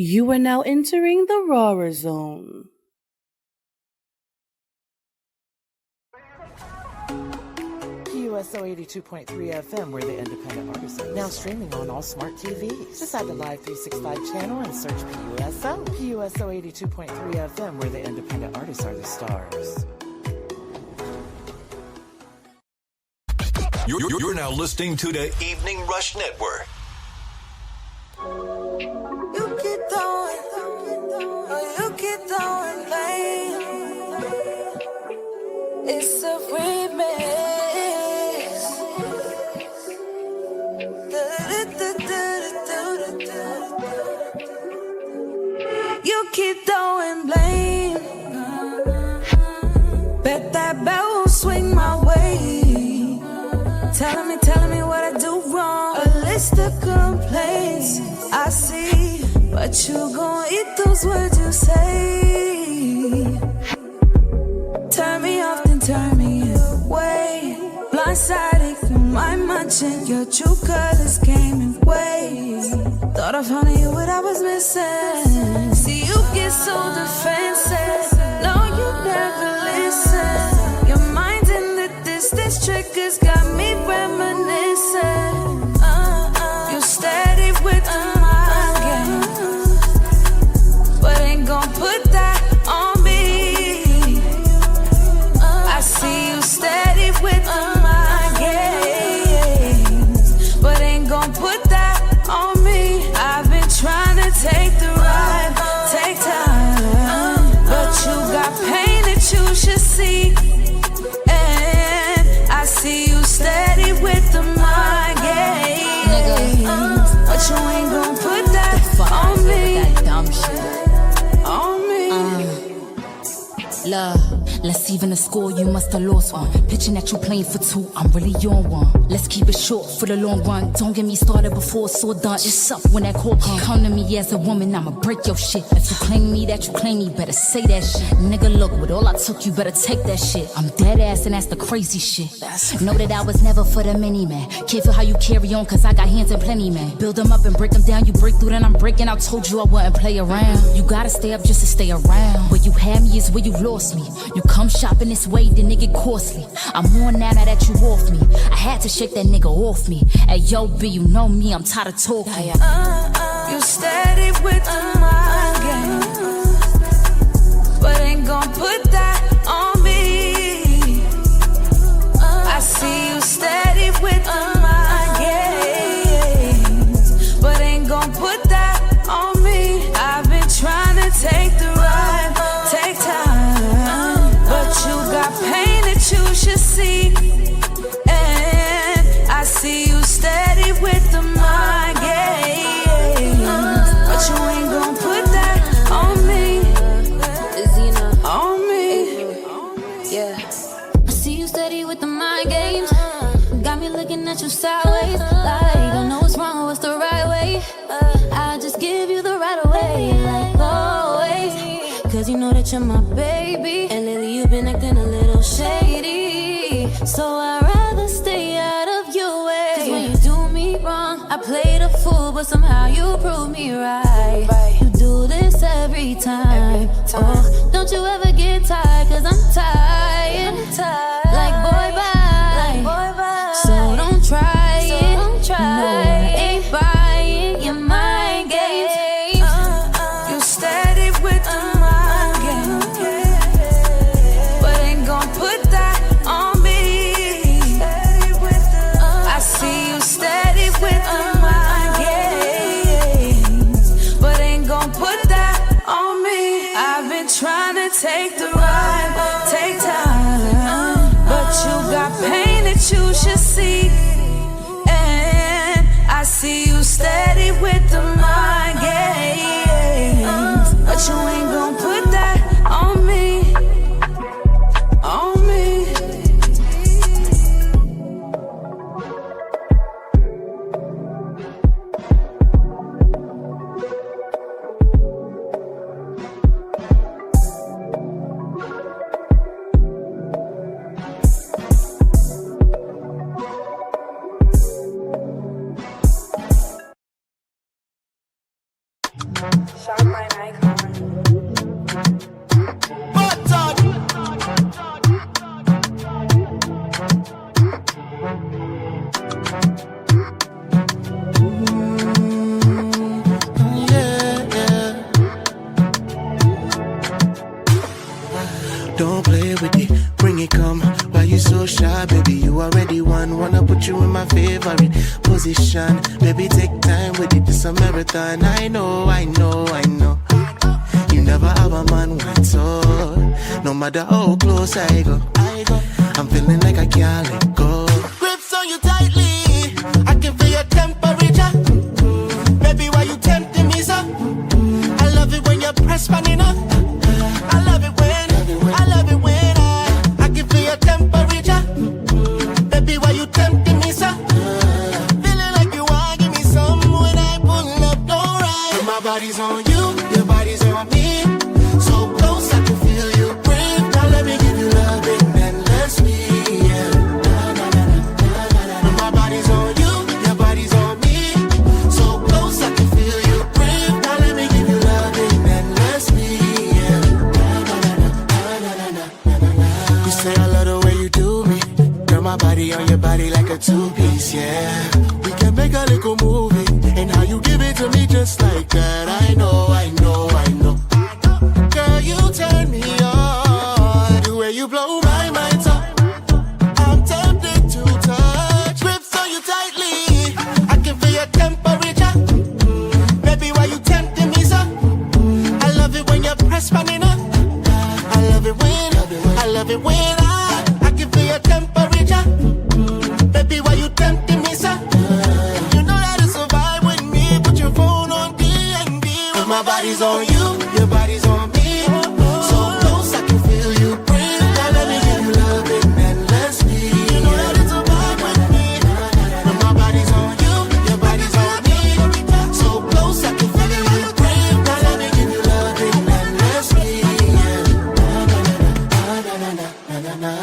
You are now entering the Rawer Zone. USO 82.3 FM, we're the independent artists. Now streaming on all smart TVs. Just add the Live 365 channel and search PUSO. PUSO 82.3 FM, where the independent artists are the stars. You're now listening to the Evening Rush Network. You keep throwing, pain. It's a remix. You keep throwing blame. Bet that bell won't swing my way. Telling me what I do wrong. A list of complaints I see, but you gon' eat those words you say. Turn me off, then turn me away. Blindsided, my munching, your true colors came in waves. Thought I found you what I was missing. See, you get so defensive. No, you never listen. Your mind's in the distance, triggers got me reminiscing. You steady with the mind game, but ain't gon' put that on me. I see you steady with the mind games, but ain't gon' put that on me. I've been trying to take the ride, take time, but you got pain that you should see. And I see you steady with the mind games, but you ain't gon' put that on me. That dumb shit. On me. Love, let's even the score, you must have lost one. Pitching that you playing for two, I'm really on one. Let's keep it short for the long run. Don't get me started before it's all done. It's up when that call come to me as a woman, I'ma break your shit. If you claim me that you claim me, better say that shit. Nigga, look, with all I took, you better take that shit. I'm dead ass and that's the crazy shit. Know that I was never for the mini man. Can't feel how you carry on, cause I got hands and plenty, man. Build them up and break them down, you break through, then I'm breaking. I told you I wouldn't play around. You gotta stay up just to stay around. Where you had me is where you lost me. You come shopping this way, then it get costly. I'm on now that you off me. I had to shake that nigga off me. Hey, yo, B, you know me, I'm tired of talking. You steady with the mind game, but ain't gon' put that on me. I see you steady with the mind games, but ain't gon' put that on me. I've been trying to take the ride, take time, but you got pain that you should see. And I see you steady with the mind games, but you ain't gon' put that on me. On me. Yeah. I see you steady with the mind games. Got me looking at you sideways. Like, I know what's wrong, what's the right way. I just give you the right away, like always. Cause you know that you're my baby, and lately you've been acting a little shady. So I'd rather stay out of your way. Cause when you do me wrong, I play the fool, but somehow you prove me right. You do this every time. Oh, don't you ever get tired, cause I'm tired. Like boy bye. So don't try it. No, I ain't buying your mind games. You steady with the mind game, but ain't gon' put that on me. I see you steady with the mind games, but ain't gon' put that on me. I've been trying to take the ride. play with it, bring it come. Why you so shy, baby? You already won. Wanna put you in my favorite position. Baby, take time with it, it's a marathon. I know. You never have a man wait so. No matter how close I go, I'm feeling like I can't let go. Grips on you tightly, I can feel your temperature. Baby, why you tempting me so? I love it when you press spanning up. I love it when I can feel your temperature. Baby, why you tempting me so? Feeling like you want give me some when I pull up, alright. But my body's on you, your body's on me. So close I can feel you breathe. Now let me give you loving endlessly, yeah. But my body's on you, your body's on me. So close I can feel you breathe. Now let me give you loving endlessly, yeah. You say I love the way you do me. Girl, my body on your body like a two-piece, yeah. We can make a little movie. And how you give it to me just like that. I know. Girl, you turn me on. The way you blow my mind up, I'm tempted to touch. Grips on you tightly, I can feel your temperature. Baby, why you tempting me so? I love it when you press spanning up. I love it when I can feel your temperature. Baby, why you tempting me so? You know how to survive with me. Put your phone on D&D. Cause my body's on you, your body's on me. So close I can feel you breathe. Now let me give you loving endlessly. You know how to survive with me. But my body's on you, your body's on me. So close I can feel you breathe. Now let me give you loving endlessly, yeah. Na.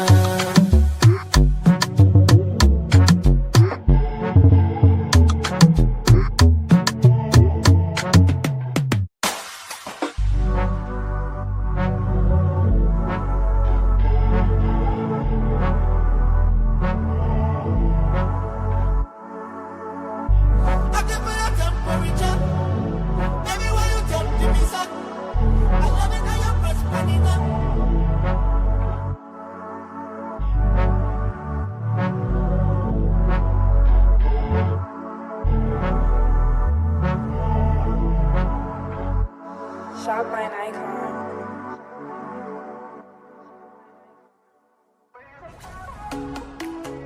Shop by an icon.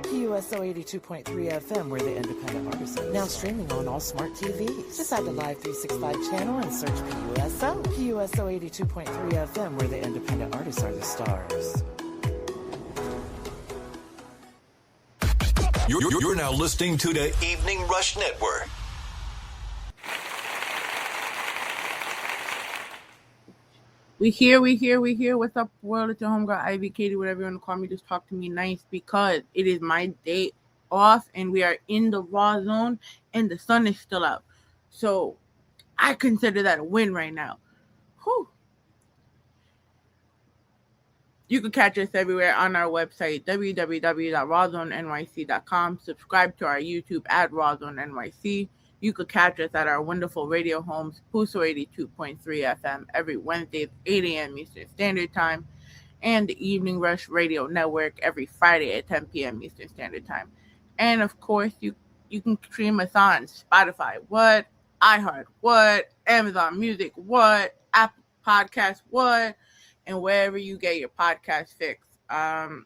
PUSO 82.3 FM, we're the independent artisan. Now streaming on all smart TVs. Just add the Live 365 channel and search PUSO. PUSO 82.3 FM, where the independent artists are the stars. You're now listening to the Evening Rush Network. We here. What's up, world? It's your homegirl, Ivy, Katie, whatever you want to call me. Just talk to me nice because it is my day off and we are in the raw zone and the sun is still out. So I consider that a win right now. Whew. You can catch us everywhere on our website, www.rawzonenyc.com. Subscribe to our YouTube at rawzonenyc. You could catch us at our wonderful radio homes, PUSO 82.3 FM, every Wednesday at 8 a.m. Eastern Standard Time, and the Evening Rush Radio Network every Friday at 10 p.m. Eastern Standard Time. And, of course, you can stream us on Spotify, what, iHeart, what, Amazon Music, what, Apple Podcasts, what, and wherever you get your podcast fix. Are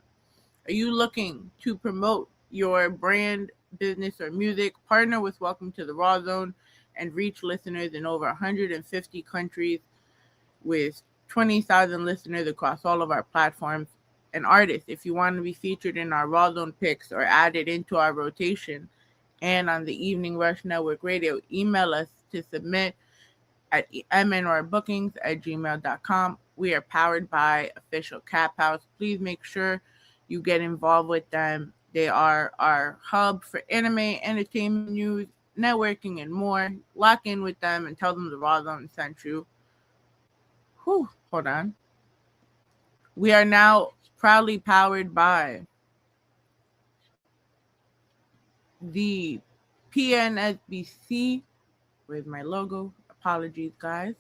you looking to promote your brand, business, or music? Partner with Welcome to the Raw Zone and reach listeners in over 150 countries with 20,000 listeners across all of our platforms. And artists, if you want to be featured in our Raw Zone picks or added into our rotation and on the Evening Rush Network Radio, email us to submit at mnrbookings@gmail.com. We are powered by Official Cap House. Please make sure you get involved with them. They are our hub for anime, entertainment news, networking, and more. Lock in with them and tell them the Raw Zone sent you. Whew, hold on. We are now proudly powered by the PNSBC. Where's my logo? Apologies, guys.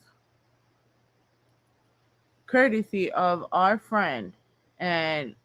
Courtesy of our friend and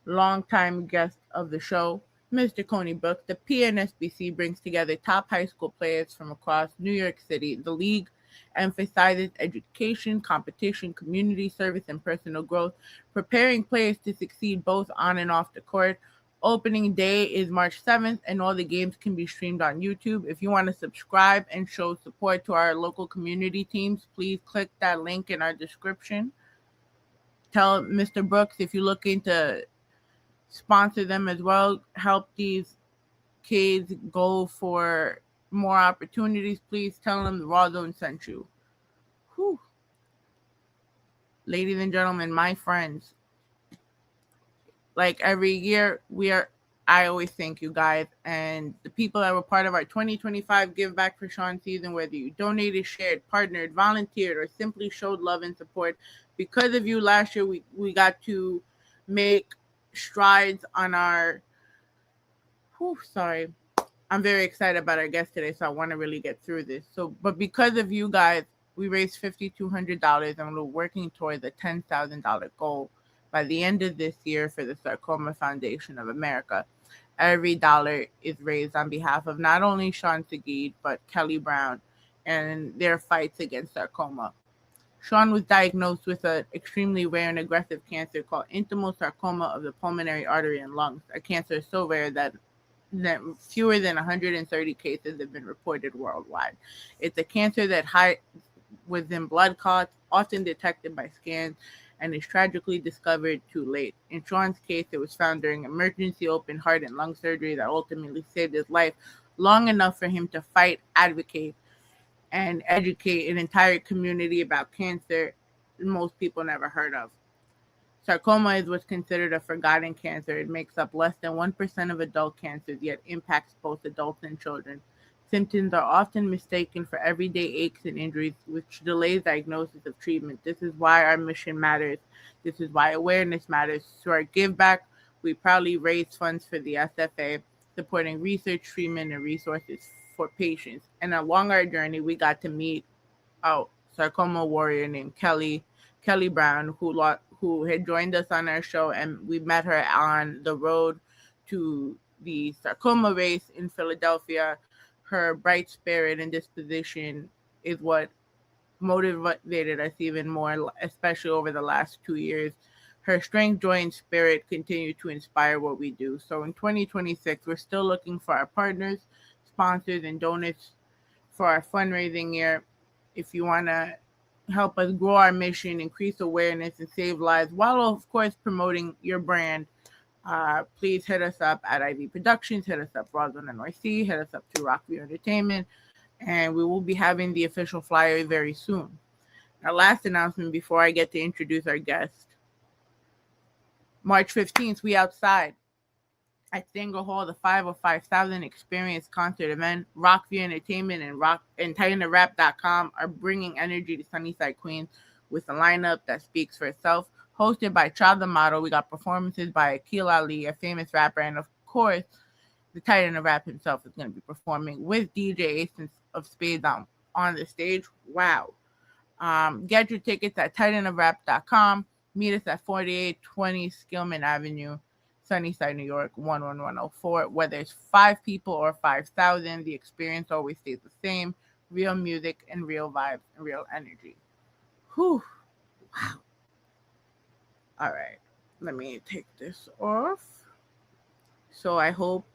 longtime guest of the show, Mr. Coney Brooks. The PNSBC brings together top high school players from across New York City. The league emphasizes education, competition, community service, and personal growth, preparing players to succeed both on and off the court. Opening day is March 7th, and all the games can be streamed on YouTube. If you want to subscribe and show support to our local community teams, please click that link in our description. Tell Mr. Brooks if you're looking to sponsor them as well, help these kids go for more opportunities. Please tell them the Raw Zone sent you. Whew. Ladies and gentlemen, my friends, like every year, I always thank you guys and the people that were part of our 2025 Give Back for Sean season, whether you donated, shared, partnered, volunteered, or simply showed love and support. Because of you, last year we got to make strides on our I'm very excited about our guest today, so I want to really get through this. But because of you guys, we raised $5,200 and we're working towards a $10,000 goal by the end of this year for the Sarcoma Foundation of America. Every dollar is raised on behalf of not only Sean Seguid, but Kelly Brown and their fights against sarcoma. Sean was diagnosed with an extremely rare and aggressive cancer called intimal sarcoma of the pulmonary artery and lungs. A cancer so rare that fewer than 130 cases have been reported worldwide. It's a cancer that hides within blood clots, often detected by scans, and is tragically discovered too late. In Sean's case, it was found during emergency open heart and lung surgery that ultimately saved his life long enough for him to fight, advocate, and educate an entire community about cancer most people never heard of. Sarcoma is what's considered a forgotten cancer. It makes up less than 1% of adult cancers, yet impacts both adults and children. Symptoms are often mistaken for everyday aches and injuries, which delays diagnosis of treatment. This is why our mission matters. This is why awareness matters. Through our Give Back, we proudly raise funds for the SFA, supporting research, treatment, and resources for patients. And along our journey, we got to meet a sarcoma warrior named Kelly Brown, who had joined us on our show, and we met her on the road to the sarcoma race in Philadelphia. Her bright spirit and disposition is what motivated us even more, especially over the last 2 years. Her strength, joy, and spirit continue to inspire what we do. So in 2026, we're still looking for our partners, sponsors, and donors for our fundraising year. If you want to help us grow our mission, increase awareness, and save lives, while of course promoting your brand, please hit us up at IV Productions, hit us up Roswell NYC, hit us up to Rockview Entertainment, and we will be having the official flyer very soon. Our last announcement before I get to introduce our guest. March 15th, we outside at Singer Hall, the 505,000 Experience concert event. Rockview Entertainment and TitanRap.com are bringing energy to Sunnyside, Queens with a lineup that speaks for itself. Hosted by Child the Model, we got performances by Akil Ali, a famous rapper, and of course, the Titan of Rap himself is going to be performing with DJ Ace of Spades on the stage. Wow. Get your tickets at TitanofRap.com. Meet us at 4820 Skillman Avenue, Sunnyside, New York, 11104. Whether it's 5 people or 5,000, the experience always stays the same. Real music and real vibes and real energy. Whew. Wow. All right. Let me take this off. So I hope,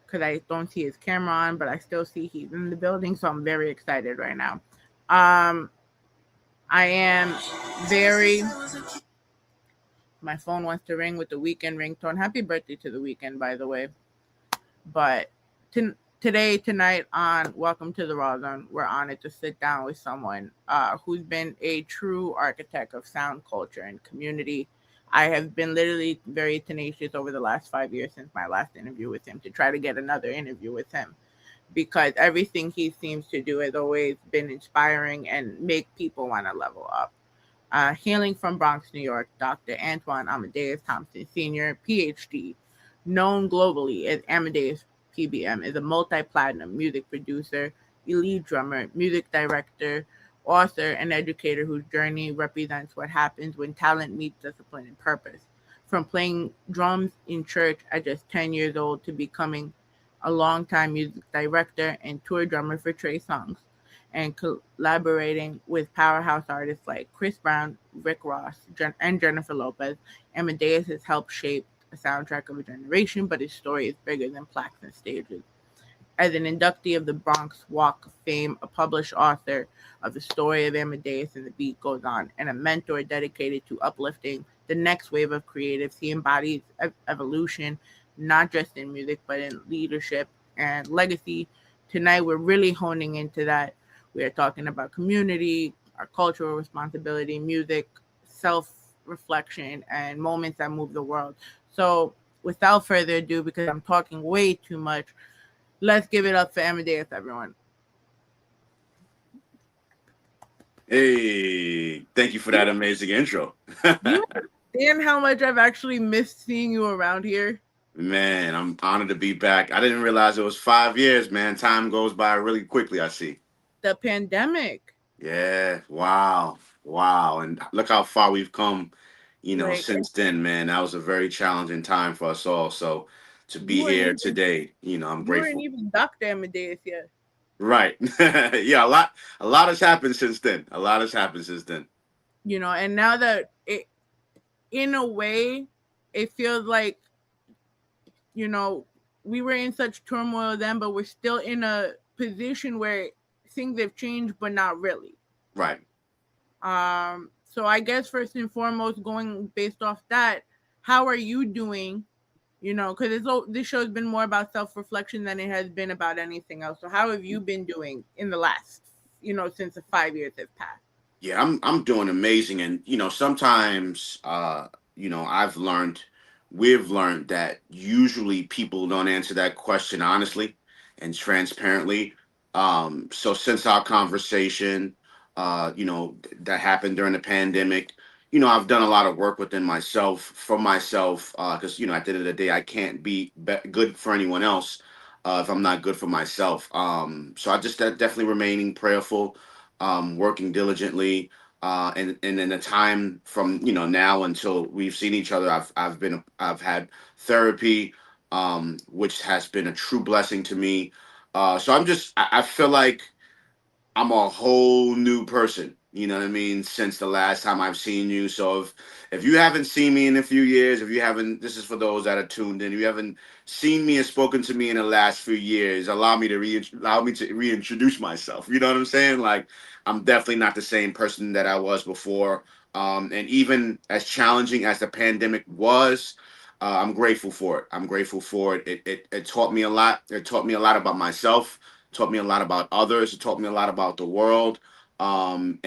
because I don't see his camera on, but I still see he's in the building, so I'm very excited right now. I am very... My phone wants to ring with the Weeknd ringtone. Happy birthday to the Weeknd, by the way. But tonight on Welcome to the Raw Zone, we're honored to sit down with someone who's been a true architect of sound culture and community. I have been literally very tenacious over the last 5 years since my last interview with him to try to get another interview with him, because everything he seems to do has always been inspiring and make people want to level up. Hailing from Bronx, New York, Dr. Antoine Amadeus Thompson Sr., PhD, known globally as Amadeus PBM, is a multi-platinum music producer, elite drummer, music director, author, and educator whose journey represents what happens when talent meets discipline and purpose. from playing drums in church at just 10 years old to becoming a longtime music director and tour drummer for Trey Songz, and collaborating with powerhouse artists like Chris Brown, Rick Ross, and Jennifer Lopez. Amadeus has helped shape a soundtrack of a generation, but his story is bigger than plaques and stages. As an inductee of the Bronx Walk of Fame, a published author of the story of Amadeus and the Beat Goes On, and a mentor dedicated to uplifting the next wave of creatives, he embodies evolution, not just in music, but in leadership and legacy. Tonight, we're really honing into that. We are talking about community, our cultural responsibility, music, self-reflection, and moments that move the world. So without further ado, because I'm talking way too much, let's give it up for Amadeus, everyone. Hey, thank you for that amazing intro. You understand how much I've actually missed seeing you around here? Man, I'm honored to be back. I didn't realize it was 5 years, man. Time goes by really quickly, I see. The pandemic. Yeah, wow. And look how far we've come, since then, man. That was a very challenging time for us all. So to be here today, I'm grateful. You weren't even Dr. Amadeus yet. Right. Yeah, a lot has happened since then. And now that in a way, it feels like, we were in such turmoil then, but we're still in a position where things have changed, but not really. Right. So I guess first and foremost, going based off that, how are you doing? Because this show has been more about self-reflection than it has been about anything else. So how have you been doing in the last, since the 5 years have passed? Yeah, I'm doing amazing. And, sometimes, we've learned that usually people don't answer that question honestly and transparently. So since our conversation, that happened during the pandemic, I've done a lot of work within myself, for myself, because, at the end of the day, I can't be good for anyone else if I'm not good for myself. So I just definitely remaining prayerful, working diligently. And in the time from, now until we've seen each other, I've had therapy, which has been a true blessing to me. So I feel like I'm a whole new person, you know what I mean, since the last time I've seen you. So if you haven't seen me in a few years, this is for those that are tuned in, if you haven't seen me or spoken to me in the last few years, allow me to reintroduce myself. You know what I'm saying? Like, I'm definitely not the same person that I was before. And even as challenging as the pandemic was, I'm grateful for it. It taught me a lot. It taught me a lot about myself, taught me a lot about others. It taught me a lot about the world. And,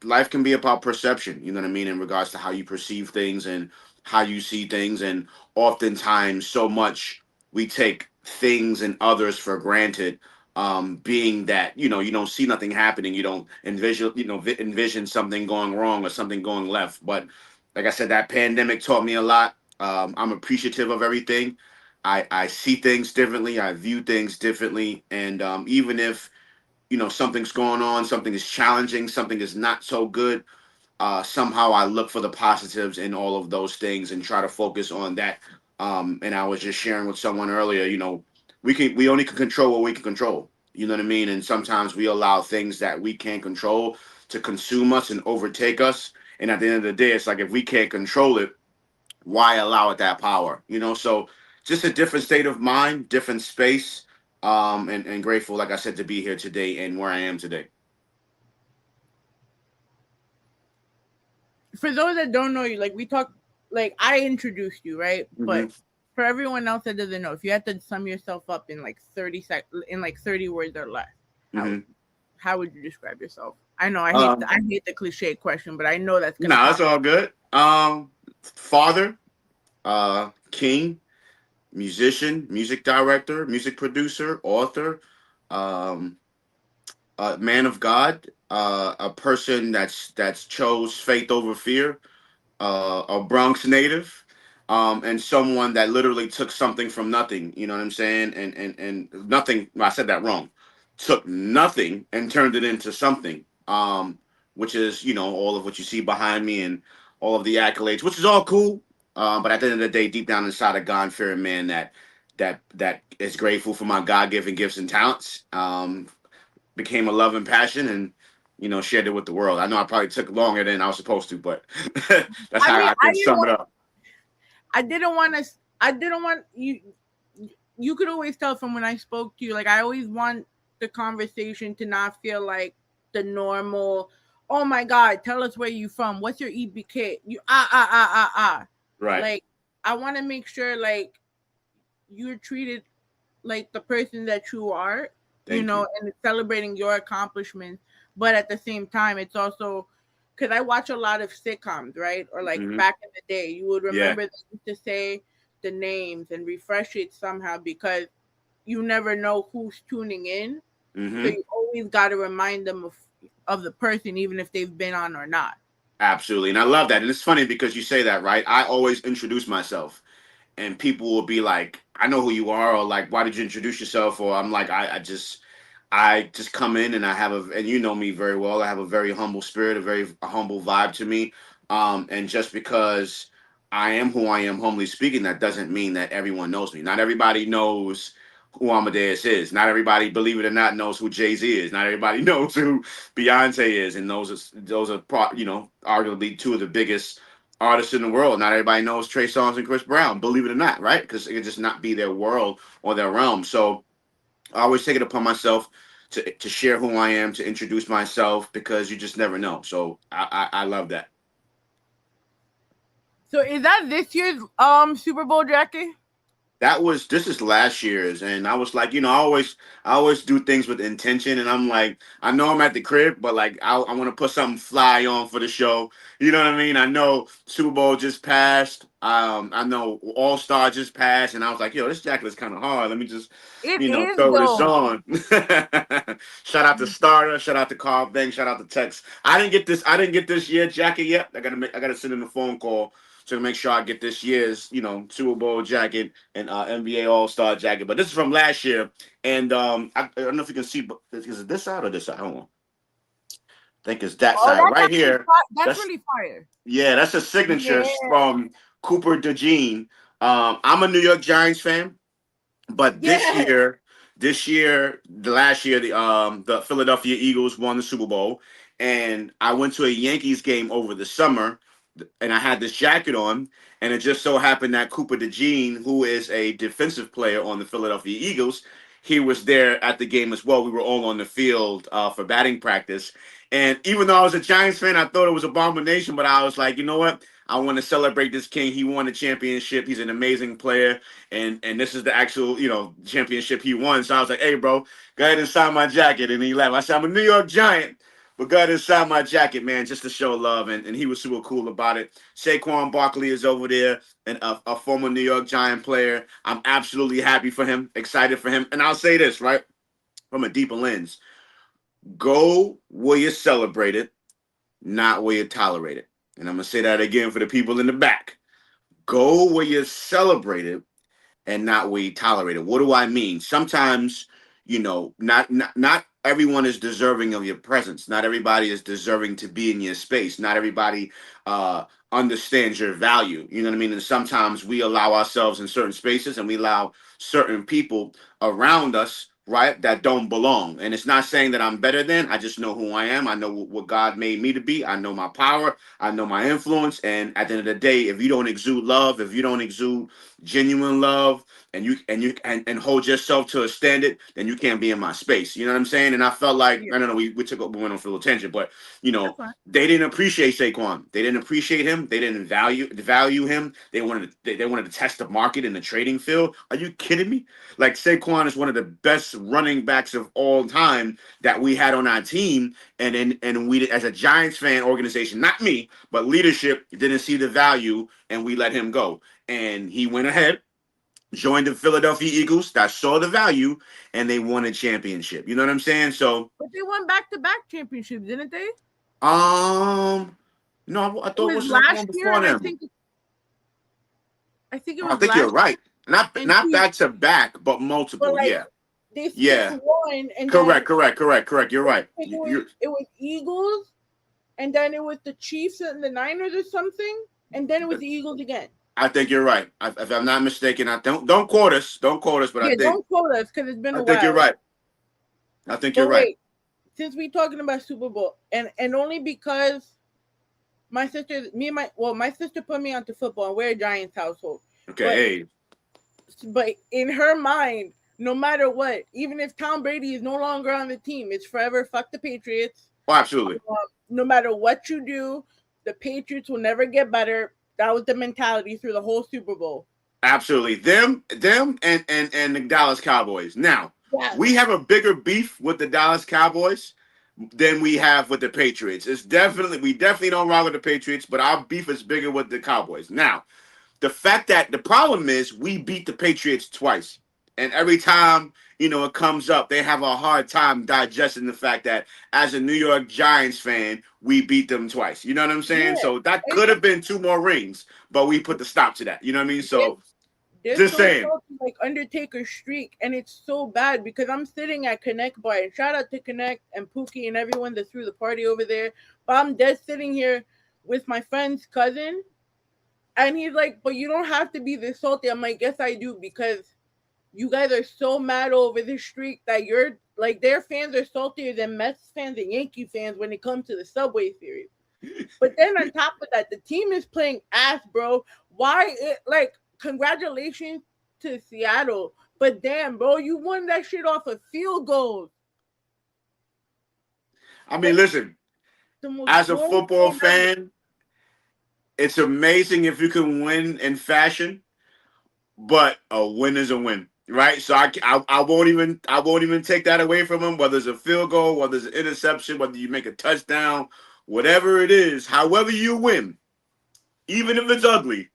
life can be about perception, you know what I mean, in regards to how you perceive things and how you see things. And oftentimes so much we take things and others for granted, being that, you don't see nothing happening. You don't envision something going wrong or something going left. But like I said, that pandemic taught me a lot. I'm appreciative of everything. I see things differently. I view things differently. And even if, something's going on, something is challenging, something is not so good, somehow I look for the positives in all of those things and try to focus on that. And I was just sharing with someone earlier, we only can control what we can control. You know what I mean? And sometimes we allow things that we can't control to consume us and overtake us. And at the end of the day, it's like, if we can't control it, why allow it that power? So just a different state of mind, different space, and grateful, like I said, to be here today and where I am today. For those that don't know you, I introduced you, right? Mm-hmm. But for everyone else that doesn't know, if you had to sum yourself up in 30 words or less, how would you describe yourself? I know I hate the cliche question, but I know that's gonna that's all good. Father, king, musician, music director, music producer, author, man of God, a person that's chose faith over fear, a Bronx native, and someone that literally took something from nothing. You know what I'm saying? And nothing. Well, I said that wrong. Took nothing and turned it into something. Which is all of what you see behind me and all of the accolades, which is all cool. But at the end of the day, deep down inside, a God-fearing man that is grateful for my God-given gifts and talents. Became a love and passion, and shared it with the world. I know I probably took longer than I was supposed to, but that's I how mean, I can sum it up. I didn't want to. I didn't want you. You could always tell from when I spoke to you. Like I always want the conversation to not feel like the normal. Oh my God! Tell us where you from. What's your EBK? You Right. Like I want to make sure like you're treated like the person that you are. Thank you. And it's celebrating your accomplishments, but at the same time, it's also because I watch a lot of sitcoms, right? Or like back in the day, you would remember to say the names and refresh it somehow because you never know who's tuning in. So you always got to remind them of the person, even if they've been on or not. Absolutely. And I love that. And it's funny because you say that, right? I always introduce myself and people will be like, I know who you are, or like, why did you introduce yourself? Or I'm like, I just come in and and you know me very well. I have a very humble spirit, a humble vibe to me. And just because I am who I am, humbly speaking, that doesn't mean that everyone knows me. Not everybody knows who Amadeus is. Not everybody, believe it or not, knows who Jay-Z is. Not everybody knows who Beyonce is. And those are arguably two of the biggest artists in the world. Not everybody knows Trey Songz and Chris Brown, believe it or not, right? Because it could just not be their world or their realm. So I always take it upon myself to share who I am, to introduce myself, because you just never know. So I love that. So is that this year's Super Bowl jacket? This is last year's, and I was like, I always do things with intention, and I'm like, I know I'm at the crib, but like I want to put something fly on for the show. You know what I mean? I know Super Bowl just passed. I know All Star just passed, and I was like, yo, this jacket is kind of hard. Let me just throw this on. Shout out to Starter, shout out to Carl Banks, shout out to Tex. I didn't get this year jacket yet. I gotta send in a phone call to make sure I get this year's, Super Bowl jacket and NBA All-Star jacket. But this is from last year. And I don't know if you can see, but is it this side or this side? Hold on. I think it's that side right here. That's really fire. Yeah, that's a signature from Cooper DeJean. I'm a New York Giants fan, but last year, the Philadelphia Eagles won the Super Bowl. And I went to a Yankees game over the summer, and I had this jacket on, and it just so happened that Cooper DeJean, who is a defensive player on the Philadelphia Eagles, he was there at the game as well. We were all on the field for batting practice. And even though I was a Giants fan, I thought it was abomination, but I was like, you know what? I want to celebrate this king. He won a championship. He's an amazing player. And this is the actual, championship he won. So I was like, hey, bro, go ahead and sign my jacket. And he laughed. I said, I'm a New York Giant. But go ahead and sign my jacket, man, just to show love. And he was super cool about it. Saquon Barkley is over there, and a former New York Giant player. I'm absolutely happy for him, excited for him. And I'll say this, right, from a deeper lens. Go where you celebrate it, not where you tolerate it. And I'm going to say that again for the people in the back. Go where you celebrate it and not where you tolerate it. What do I mean? Sometimes, not everyone is deserving of your presence. Not everybody is deserving to be in your space. Not everybody understands your value. You know what I mean? And sometimes we allow ourselves in certain spaces, and we allow certain people around us, right, that don't belong. And it's not saying that I'm better than. I just know who I am. I know what God made me to be. I know my power. I know my influence. And at the end of the day, if you don't exude love, if you don't exude genuine love, and hold yourself to a standard, then you can't be in my space. You know what I'm saying? And I felt like, I don't know, we went on a little tangent, but they didn't appreciate Saquon. They didn't appreciate him. They didn't value him. They wanted to test the market in the trading field. Are you kidding me? Like, Saquon is one of the best running backs of all time that we had on our team. And we, as a Giants fan organization, not me, but leadership, didn't see the value, and we let him go. And he went ahead, joined the Philadelphia Eagles that saw the value, and they won a championship. You know what I'm saying? So, but they won back-to-back championships, didn't they? No, I thought it was last year. I think it was. I think you're right. Not back to back, but multiple. But yeah. They won, and correct. You're right. It was Eagles, and then it was the Chiefs and the Niners or something, and then it was the Eagles again. I think you're right. If I'm not mistaken, I don't quote us. Don't quote us, but Yeah, don't quote us because it's been a while. I think you're right. I think you're right. Wait, since we talking about Super Bowl, and only because my sister put me onto football, and we're a Giants household. Okay, but in her mind, no matter what, even if Tom Brady is no longer on the team, it's forever fuck the Patriots. Oh, absolutely. No matter what you do, the Patriots will never get better. That was the mentality through the whole Super Bowl. Absolutely. Them and the Dallas Cowboys. Now, we have a bigger beef with the Dallas Cowboys than we have with the Patriots. We definitely don't rock with the Patriots, but our beef is bigger with the Cowboys. Now, the fact that the problem is we beat the Patriots twice. And every time, it comes up, they have a hard time digesting the fact that as a New York Giants fan, we beat them twice. You know what I'm saying? Yeah. So that could have been 2 more rings, but we put the stop to that. You know what I mean? So just saying. Like Undertaker's streak, and it's so bad because I'm sitting at Connect Bar, and shout out to Connect and Pookie and everyone that threw the party over there. But I'm just sitting here with my friend's cousin, and he's like, but you don't have to be this salty. I'm like, yes, I do, because you guys are so mad over this streak that you're like, their fans are saltier than Mets fans and Yankee fans when it comes to the Subway Series. But then on top of that, the team is playing ass, bro. Congratulations to Seattle, but damn, bro, you won that shit off of field goals. I mean, listen, as a football fan, it's amazing if you can win in fashion, but a win is a win, right? So I won't even take that away from him, whether it's a field goal, whether it's an interception, whether you make a touchdown, whatever it is, however you win, even if it's ugly,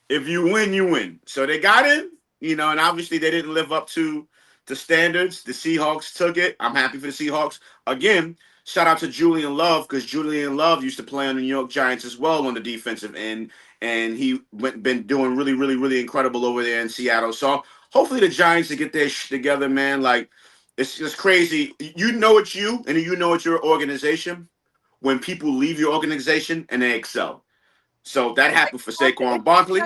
if you win, you win. So they got in, and obviously they didn't live up to the standards. The Seahawks took it. I'm happy for the Seahawks. Again, shout out to Julian Love, because Julian Love used to play on the New York Giants as well on the defensive end, and he been doing really, really, really incredible over there in Seattle. So hopefully the Giants to get their shit together, man. Like, it's just crazy. You know it's you, and you know it's your organization when people leave your organization and they excel. So that happened for Saquon Barkley.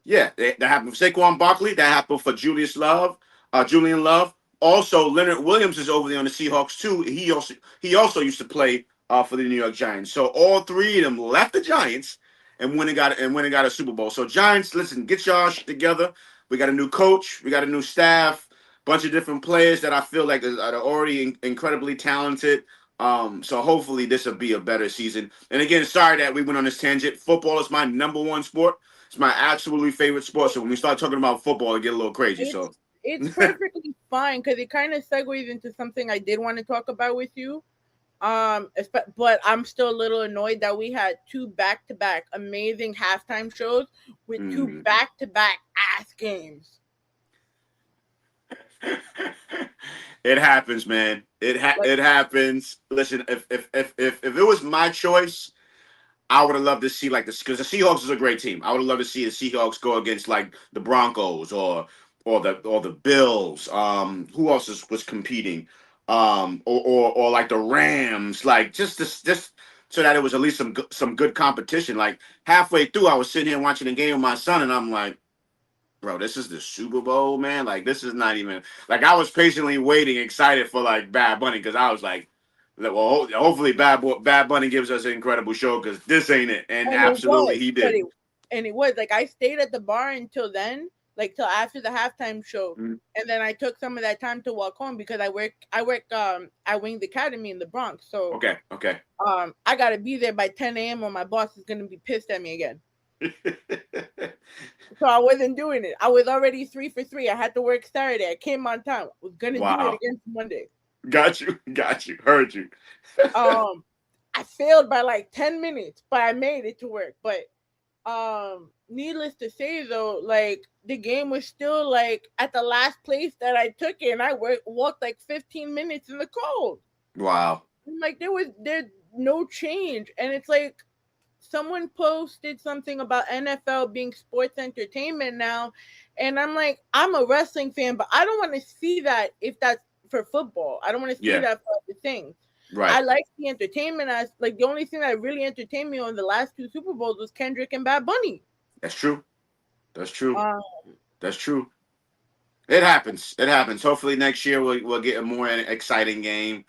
Yeah, that happened for Saquon Barkley. That happened for Julian Love. Also, Leonard Williams is over there on the Seahawks too. He also used to play for the New York Giants. So all 3 of them left the Giants and went and got a Super Bowl. So Giants, listen, get y'all shit together. We got a new coach. We got a new staff. Bunch of different players that I feel like are already incredibly talented. So hopefully this will be a better season. And again, sorry that we went on this tangent. Football is my number 1 sport. It's my absolutely favorite sport. So when we start talking about football, it get a little crazy. It's perfectly fine because it kind of segues into something I did want to talk about with you. But I'm still a little annoyed that we had 2 back-to-back amazing halftime shows with 2 back-to-back ass games. It happens, man. It happens. Listen, if it was my choice, I would have loved to see because the Seahawks is a great team. I would have loved to see the Seahawks go against like the Broncos or the Bills. Who else was competing? Or like the Rams. Like just so that it was at least some good competition. Like halfway through, I was sitting here watching the game with my son, and I'm like, bro, this is the Super Bowl, man. Like, this is not even like I was patiently waiting, excited for like Bad Bunny, because I was like, well, hopefully Bad Bunny gives us an incredible show, because this ain't it. And absolutely he did. It was like I stayed at the bar until then, like till after the halftime show, and then I took some of that time to walk home because I work at Winged Academy in the Bronx. So okay. I gotta be there by 10 a.m. or my boss is gonna be pissed at me again. So I wasn't doing it. I was already 3 for 3. I had to work Saturday. I came on time. I was gonna do it again Monday. Got you. Heard you. I failed by like 10 minutes, but I made it to work. But needless to say, though, like the game was still like at the last place that I took it, and I walked like 15 minutes in the cold. Wow. Like there's no change, and it's like someone posted something about NFL being sports entertainment now, and I'm like, I'm a wrestling fan, but I don't want to see that if that's for football. I don't want to see that for other things. Right. I like the entertainment as like the only thing that really entertained me on the last 2 Super Bowls was Kendrick and Bad Bunny. That's true. That's true. Um, That's true. It happens. It happens. Hopefully next year we'll get a more exciting game.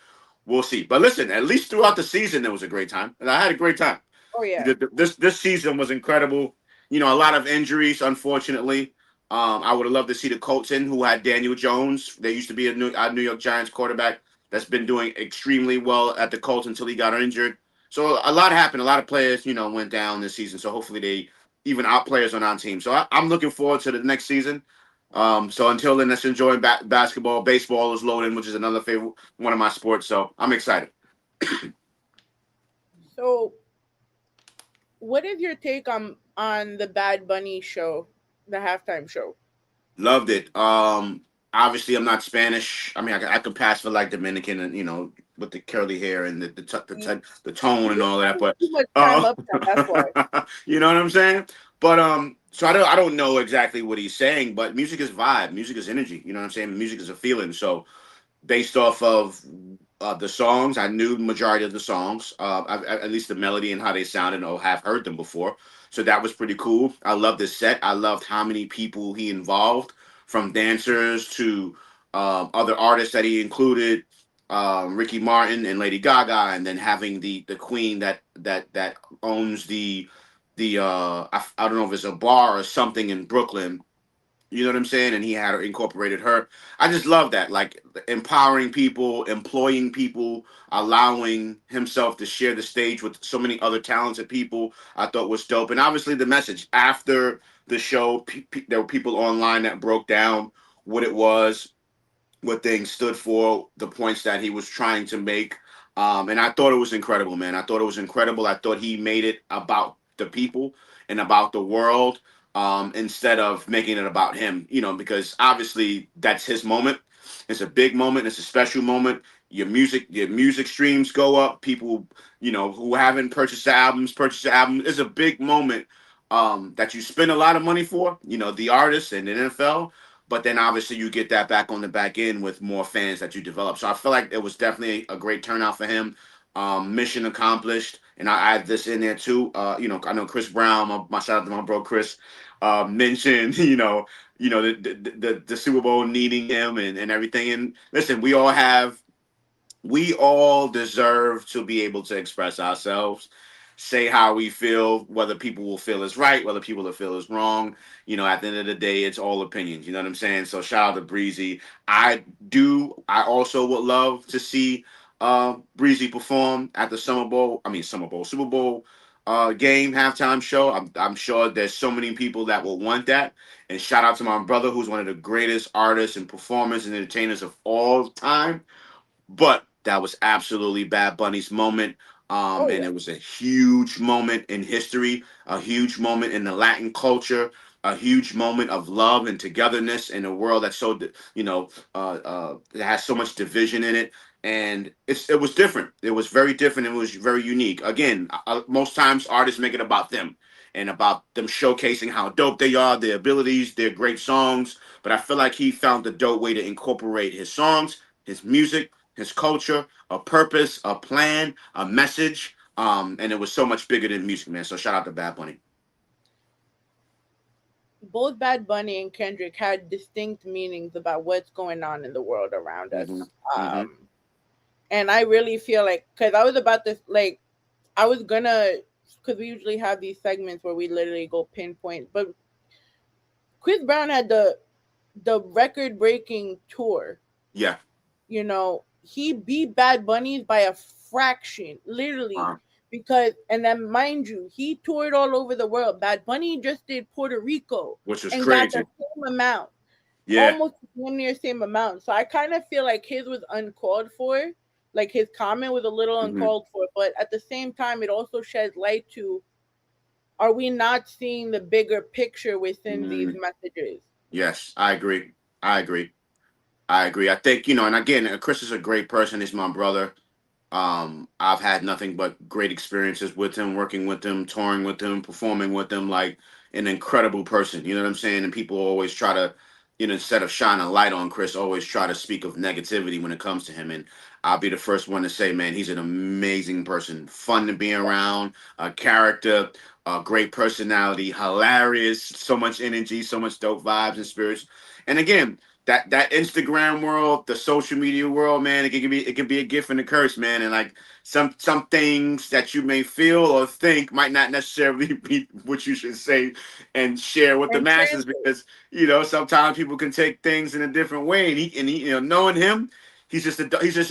We'll see. But listen, at least throughout the season it was a great time, and I had a great time. oh yeah. This season was incredible. You know, a lot of injuries, unfortunately. I would have loved to see the Colts in, who had Daniel Jones. They used to be a New York Giants quarterback that's been doing extremely well at the Colts until he got injured. So a lot happened. A lot of players, you know, went down this season. So hopefully they even out players on our team. So I'm looking forward to the next season. So until then, let's enjoy basketball. Baseball is loading, which is another favorite one of my sports. So I'm excited. So, what is your take on the Bad Bunny show, the halftime show? Loved it. Obviously, I'm not Spanish. I mean, I can pass for like Dominican, and you know, with the curly hair and the tone and all that. But Too much time up there, that's why. you know what I'm saying? But so I don't know exactly what he's saying, but music is vibe, music is energy. You know what I'm saying? Music is a feeling. So based off of the songs, I knew the majority of the songs, at least the melody and how they sounded, or have heard them before. So that was pretty cool. I loved the set. I loved how many people he involved, from dancers to other artists that he included, Ricky Martin and Lady Gaga, and then having the queen that owns I don't know if it's a bar or something in Brooklyn. You know what I'm saying? And he had incorporated her. I just love that, like empowering people, employing people, allowing himself to share the stage with so many other talented people. I thought was dope. And obviously the message after the show, there were people online that broke down what it was, what things stood for, the points that he was trying to make. And I thought it was incredible, man. I thought it was incredible. I thought he made it about the people and about the world, instead of making it about him, you know, because obviously that's his moment. It's a big moment. It's a special moment. Your music streams go up. People, you know, who haven't purchased the albums, purchase the album. It's a big moment that you spend a lot of money for, you know, the artists and the NFL. But then obviously you get that back on the back end with more fans that you develop. So I feel like it was definitely a great turnout for him. Mission accomplished. And I add this in there too. You know, I know Chris Brown, my shout out to my bro Chris, mentioned, the Super Bowl needing him and everything. And listen, we all deserve to be able to express ourselves, say how we feel, whether people will feel is right, whether people will feel is wrong. You know, at the end of the day, it's all opinions. You know what I'm saying? So shout out to Breezy. I also would love to see Breezy perform at the Super Bowl game halftime show. I'm sure there's so many people that will want that. And shout out to my brother, who's one of the greatest artists and performers and entertainers of all time. But that was absolutely Bad Bunny's moment. And it was a huge moment in history, a huge moment in the Latin culture, a huge moment of love and togetherness in a world that's so, that has so much division in it. And it was different. It was very different. It was very unique. Again, most times artists make it about them and about them showcasing how dope they are, their abilities, their great songs. But I feel like he found the dope way to incorporate his songs, his music, his culture, a purpose, a plan, a message. And it was so much bigger than music, man. So shout out to Bad Bunny. Both Bad Bunny and Kendrick had distinct meanings about what's going on in the world around us. And I really feel like, because I was about to, like, I was gonna, because we usually have these segments where we literally go pinpoint, but Chris Brown had the record-breaking tour. Yeah. You know, he beat Bad Bunny's by a fraction, literally. Because, and then mind you, he toured all over the world. Bad Bunny just did Puerto Rico, which was and crazy. Got the same amount. Yeah. Almost near same amount. So I kind of feel like his was uncalled for. Like his comment was a little uncalled for, but at the same time, it also sheds light to, are we not seeing the bigger picture within these messages? Yes, I agree. I think, and again, Chris is a great person. He's my brother. I've had nothing but great experiences with him, working with him, touring with him, performing with him, like an incredible person. You know what I'm saying? And people always try to, instead of shine a light on Chris, always try to speak of negativity when it comes to him. And I'll be the first one to say, man, he's an amazing person, fun to be around, a character, a great personality, hilarious, so much energy, so much dope vibes and spirits. And again, that Instagram world, the social media world, man, it can be a gift and a curse, man. And like some things that you may feel or think might not necessarily be what you should say and share with the And masses, translate. because sometimes people can take things in a different way. And he knowing him, he's just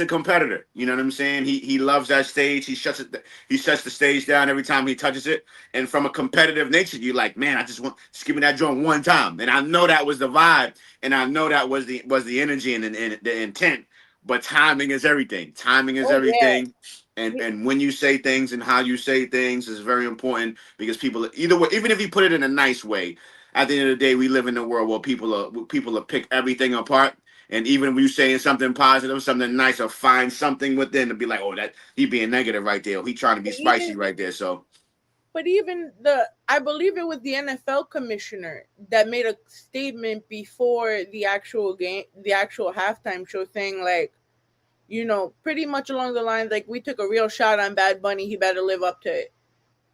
a competitor. You know what I'm saying? He loves that stage. He shuts the stage down every time he touches it. And from a competitive nature, you're like, man, I just give me that joint one time. And I know that was the vibe, and I know that was the energy and the intent. But timing is everything. Timing is Oh yeah. everything. And when you say things and how you say things is very important, because people, either way, even if you put it in a nice way, at the end of the day, we live in a world where people are pick everything apart. And even when you saying something positive, something nice, or find something within to be like, oh, that he being negative right there, or he trying to be But spicy even right there. So I believe it was the NFL commissioner that made a statement before the actual game, the actual halftime show, saying like, pretty much along the lines like, we took a real shot on Bad Bunny, he better live up to it.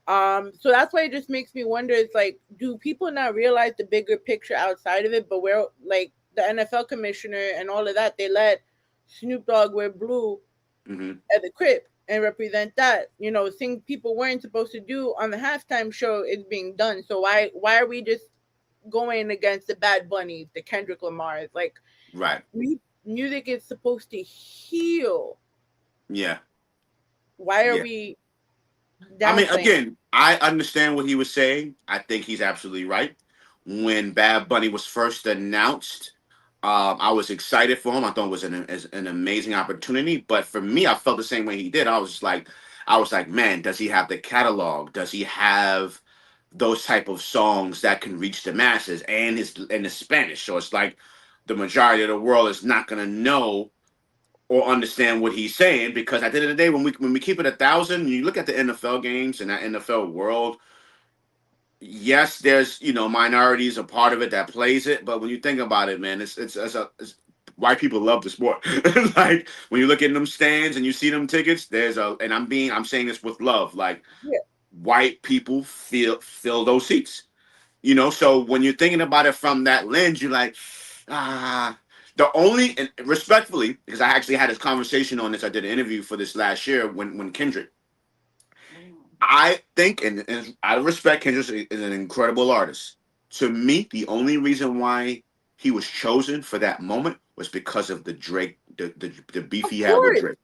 So that's why it just makes me wonder, it's like, do people not realize the bigger picture outside of it? But where, like, the NFL commissioner and all of that, they let Snoop Dogg wear blue mhm. at the crib and represent that. Things people weren't supposed to do on the halftime show is being done. So why are we just going against the Bad Bunny, the Kendrick Lamars? Like, Right. music is supposed to heal. Yeah. Why are Yeah. we I mean, downplaying? again, I understand what he was saying. I think he's absolutely right. When Bad Bunny was first announced, I was excited for him. I thought it was an amazing opportunity. But for me, I felt the same way he did. I was like, man, does he have the catalog? Does he have those type of songs that can reach the masses, and the Spanish? So it's like the majority of the world is not gonna know or understand what he's saying, because at the end of the day, when we keep it 1,000, you look at the NFL games and that NFL world. Yes, there's minorities a part of it that plays it, but when you think about it, man, it's white people love the sport. Like when you look at them stands and you see them tickets, and I'm saying this with love, like Yeah. white people fill those seats. So when you're thinking about it from that lens, you're like, ah. And respectfully, because I actually had this conversation on this, I did an interview for this last year when Kendrick. I think, and out of respect, Kendrick is an incredible artist. To me, the only reason why he was chosen for that moment was because of the Drake, the beef Of he had with course. Drake.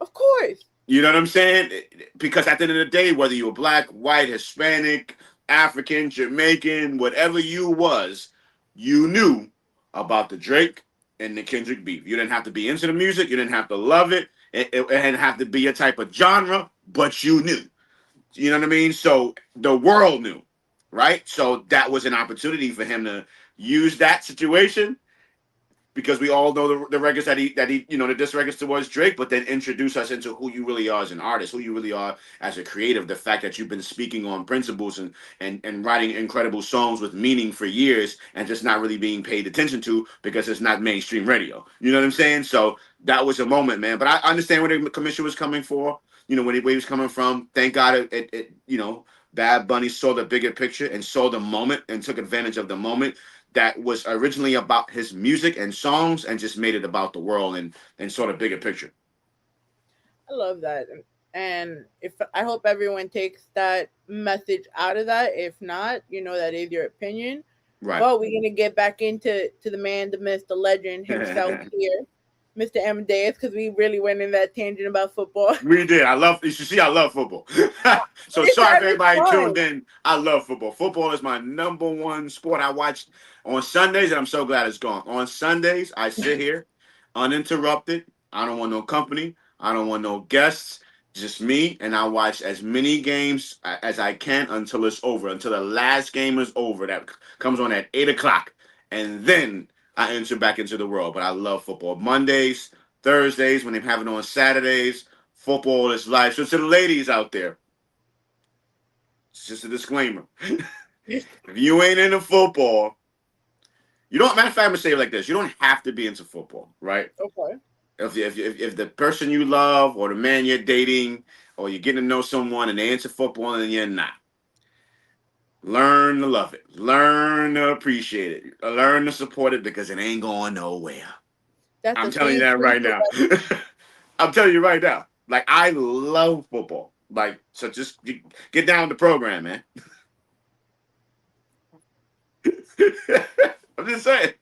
Of course. You know what I'm saying? Because at the end of the day, whether you were black, white, Hispanic, African, Jamaican, whatever you was, you knew about the Drake and the Kendrick beef. You didn't have to be into the music. You didn't have to love it. It didn't have to be a type of genre, but you knew. You know what I mean? So the world knew, right? So that was an opportunity for him to use that situation, because we all know the records that he the diss records towards Drake, but then introduce us into who you really are as an artist, who you really are as a creative. The fact that you've been speaking on principles and writing incredible songs with meaning for years, and just not really being paid attention to because it's not mainstream radio. You know what I'm saying? So that was a moment, man. But I understand where the commission was coming for. Where he was coming from. Thank God Bad Bunny saw the bigger picture and saw the moment and took advantage of the moment that was originally about his music and songs, and just made it about the world and sort of bigger picture. I love that. And if I hope everyone takes that message out of that. If not, that is your opinion. Right. But we're gonna get back into the man, the myth, the legend himself here, Mr. Amadeus, because we really went in that tangent about football. We did. You should see, I love football. So It's sorry if having everybody fun. tuned in. I love football. Football is my number one sport. I watch on Sundays, and I'm so glad it's gone. On Sundays, I sit here uninterrupted. I don't want no company. I don't want no guests. Just me, and I watch as many games as I can until it's over, until the last game is over. That comes on at 8 o'clock, and then I enter back into the world. But I love football. Mondays, Thursdays, when they have it on Saturdays, football is life. So to the ladies out there, it's just a disclaimer. If you ain't into football, you don't. Matter of fact, I'm gonna say it like this: you don't have to be into football, right? Okay. If the person you love or the man you're dating or you're getting to know someone and they into football and you're not, learn to love it, learn to appreciate it, learn to support it because it ain't going nowhere. That's I'm the telling you same that thing right for now. I'm telling you right now. Like I love football. Like so, just get down with the program, man. I'm just saying.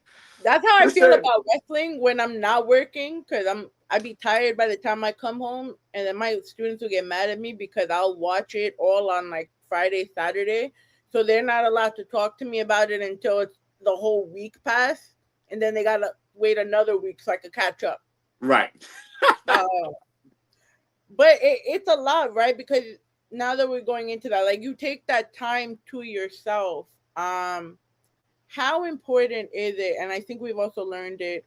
That's how I Just feel saying. about wrestling when I'm not working because I be tired by the time I come home, and then my students will get mad at me because I'll watch it all on like Friday, Saturday, so they're not allowed to talk to me about it until it's the whole week passed, and then they gotta wait another week so I could catch up. Right. Uh, but it's a lot, right? Because now that we're going into that, like you take that time to yourself. How important is it? And I think we've also learned it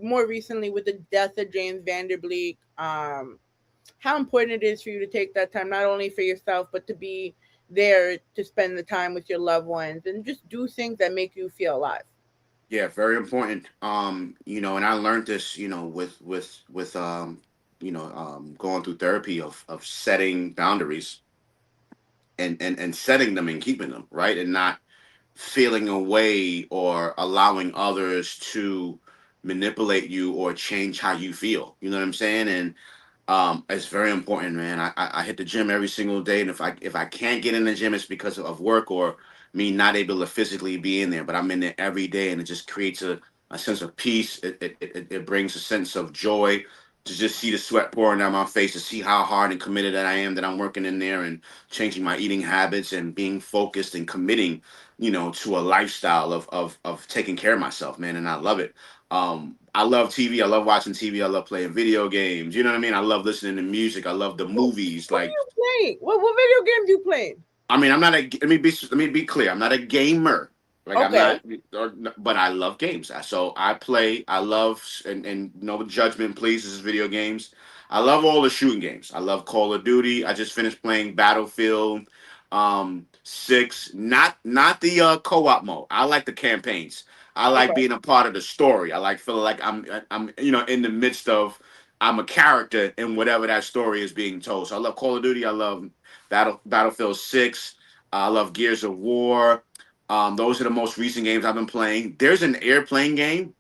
more recently with the death of James Vanderbilt. How important it is for you to take that time, not only for yourself, but to be there to spend the time with your loved ones and just do things that make you feel alive. Yeah, very important. And I learned this, with going through therapy of setting boundaries and setting them and keeping them, right? And not feeling away or allowing others to manipulate you or change how you feel. You know what I'm saying? And it's very important, man. I hit the gym every single day, and if I can't get in the gym, it's because of work or me not able to physically be in there. But I'm in there every day, and it just creates a sense of peace. It brings a sense of joy to just see the sweat pouring down my face, to see how hard and committed that I am, that I'm working in there and changing my eating habits and being focused and committing, to a lifestyle of taking care of myself, man. And I love it. I love TV. I love watching TV. I love playing video games. You know what I mean? I love listening to music. I love the movies. What are Like, you playing? What video games you playing? I mean, I'm not a. Let me be clear. I'm not a gamer. Like I'm Okay. not, but I love games. So I play. I love, and no judgment, please. This is video games. I love all the shooting games. I love Call of Duty. I just finished playing Battlefield 6. Not the co-op mode. I like the campaigns. I like Okay. being a part of the story. I like feeling like I'm in the midst of. I'm a character in whatever that story is being told. So I love Call of Duty. I love Battlefield 6. I love Gears of War. Those are the most recent games I've been playing. There's an airplane game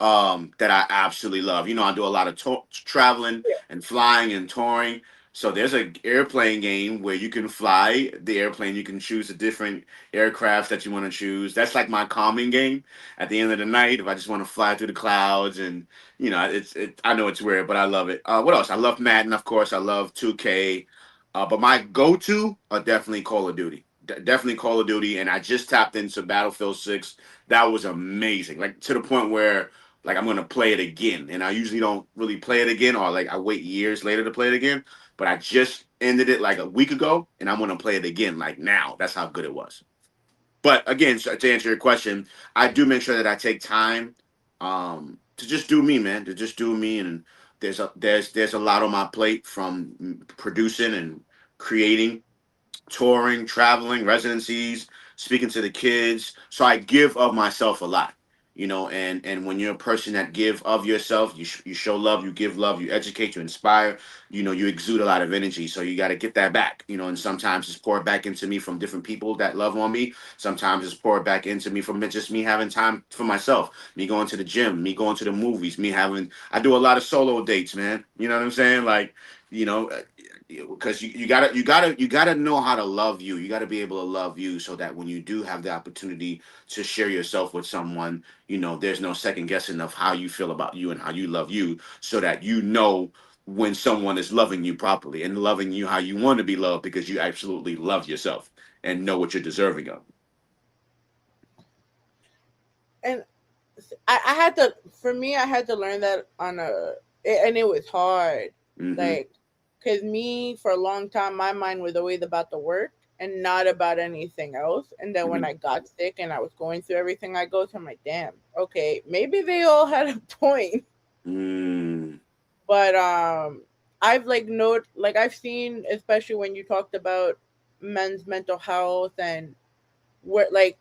that I absolutely love. I do a lot of traveling Yeah. and flying and touring. So there's an airplane game where you can fly the airplane. You can choose the different aircrafts that you want to choose. That's like my calming game at the end of the night. If I just want to fly through the clouds, and I know it's weird, but I love it. What else? I love Madden, of course. I love 2K. But my go-to are definitely Call of Duty. Definitely Call of Duty, and I just tapped into Battlefield 6. That was amazing. Like to the point where like I'm gonna play it again. And I usually don't really play it again, or like I wait years later to play it again. But I just ended it like a week ago, and I'm gonna play it again like now. That's how good it was. But again, so to answer your question, I do make sure that I take time to just do me, man. To just do me, and there's a lot on my plate from producing and creating, touring, traveling, residencies, speaking to the kids. So I give of myself a lot, and when you're a person that give of yourself, you show love, you give love, you educate, you inspire, you exude a lot of energy. So you got to get that back, and sometimes it's poured back into me from different people that love on me. Sometimes it's poured back into me from just me having time for myself, me going to the gym, me going to the movies, I do a lot of solo dates, man. You know what I'm saying? Like, you know, because you gotta know how to love you. You gotta be able to love you so that when you do have the opportunity to share yourself with someone, there's no second guessing of how you feel about you and how you love you, so that when someone is loving you properly and loving you how you want to be loved, because you absolutely love yourself and know what you're deserving of. And I had to, for me, I had to learn that and it was hard. Hmm. Like, because me, for a long time, my mind was always about the work and not about anything else. And then when Hmm. I got sick and I was going through everything I go through, I'm like, damn, okay, maybe they all had a point. Mm. But I've I've seen, especially when you talked about men's mental health and where like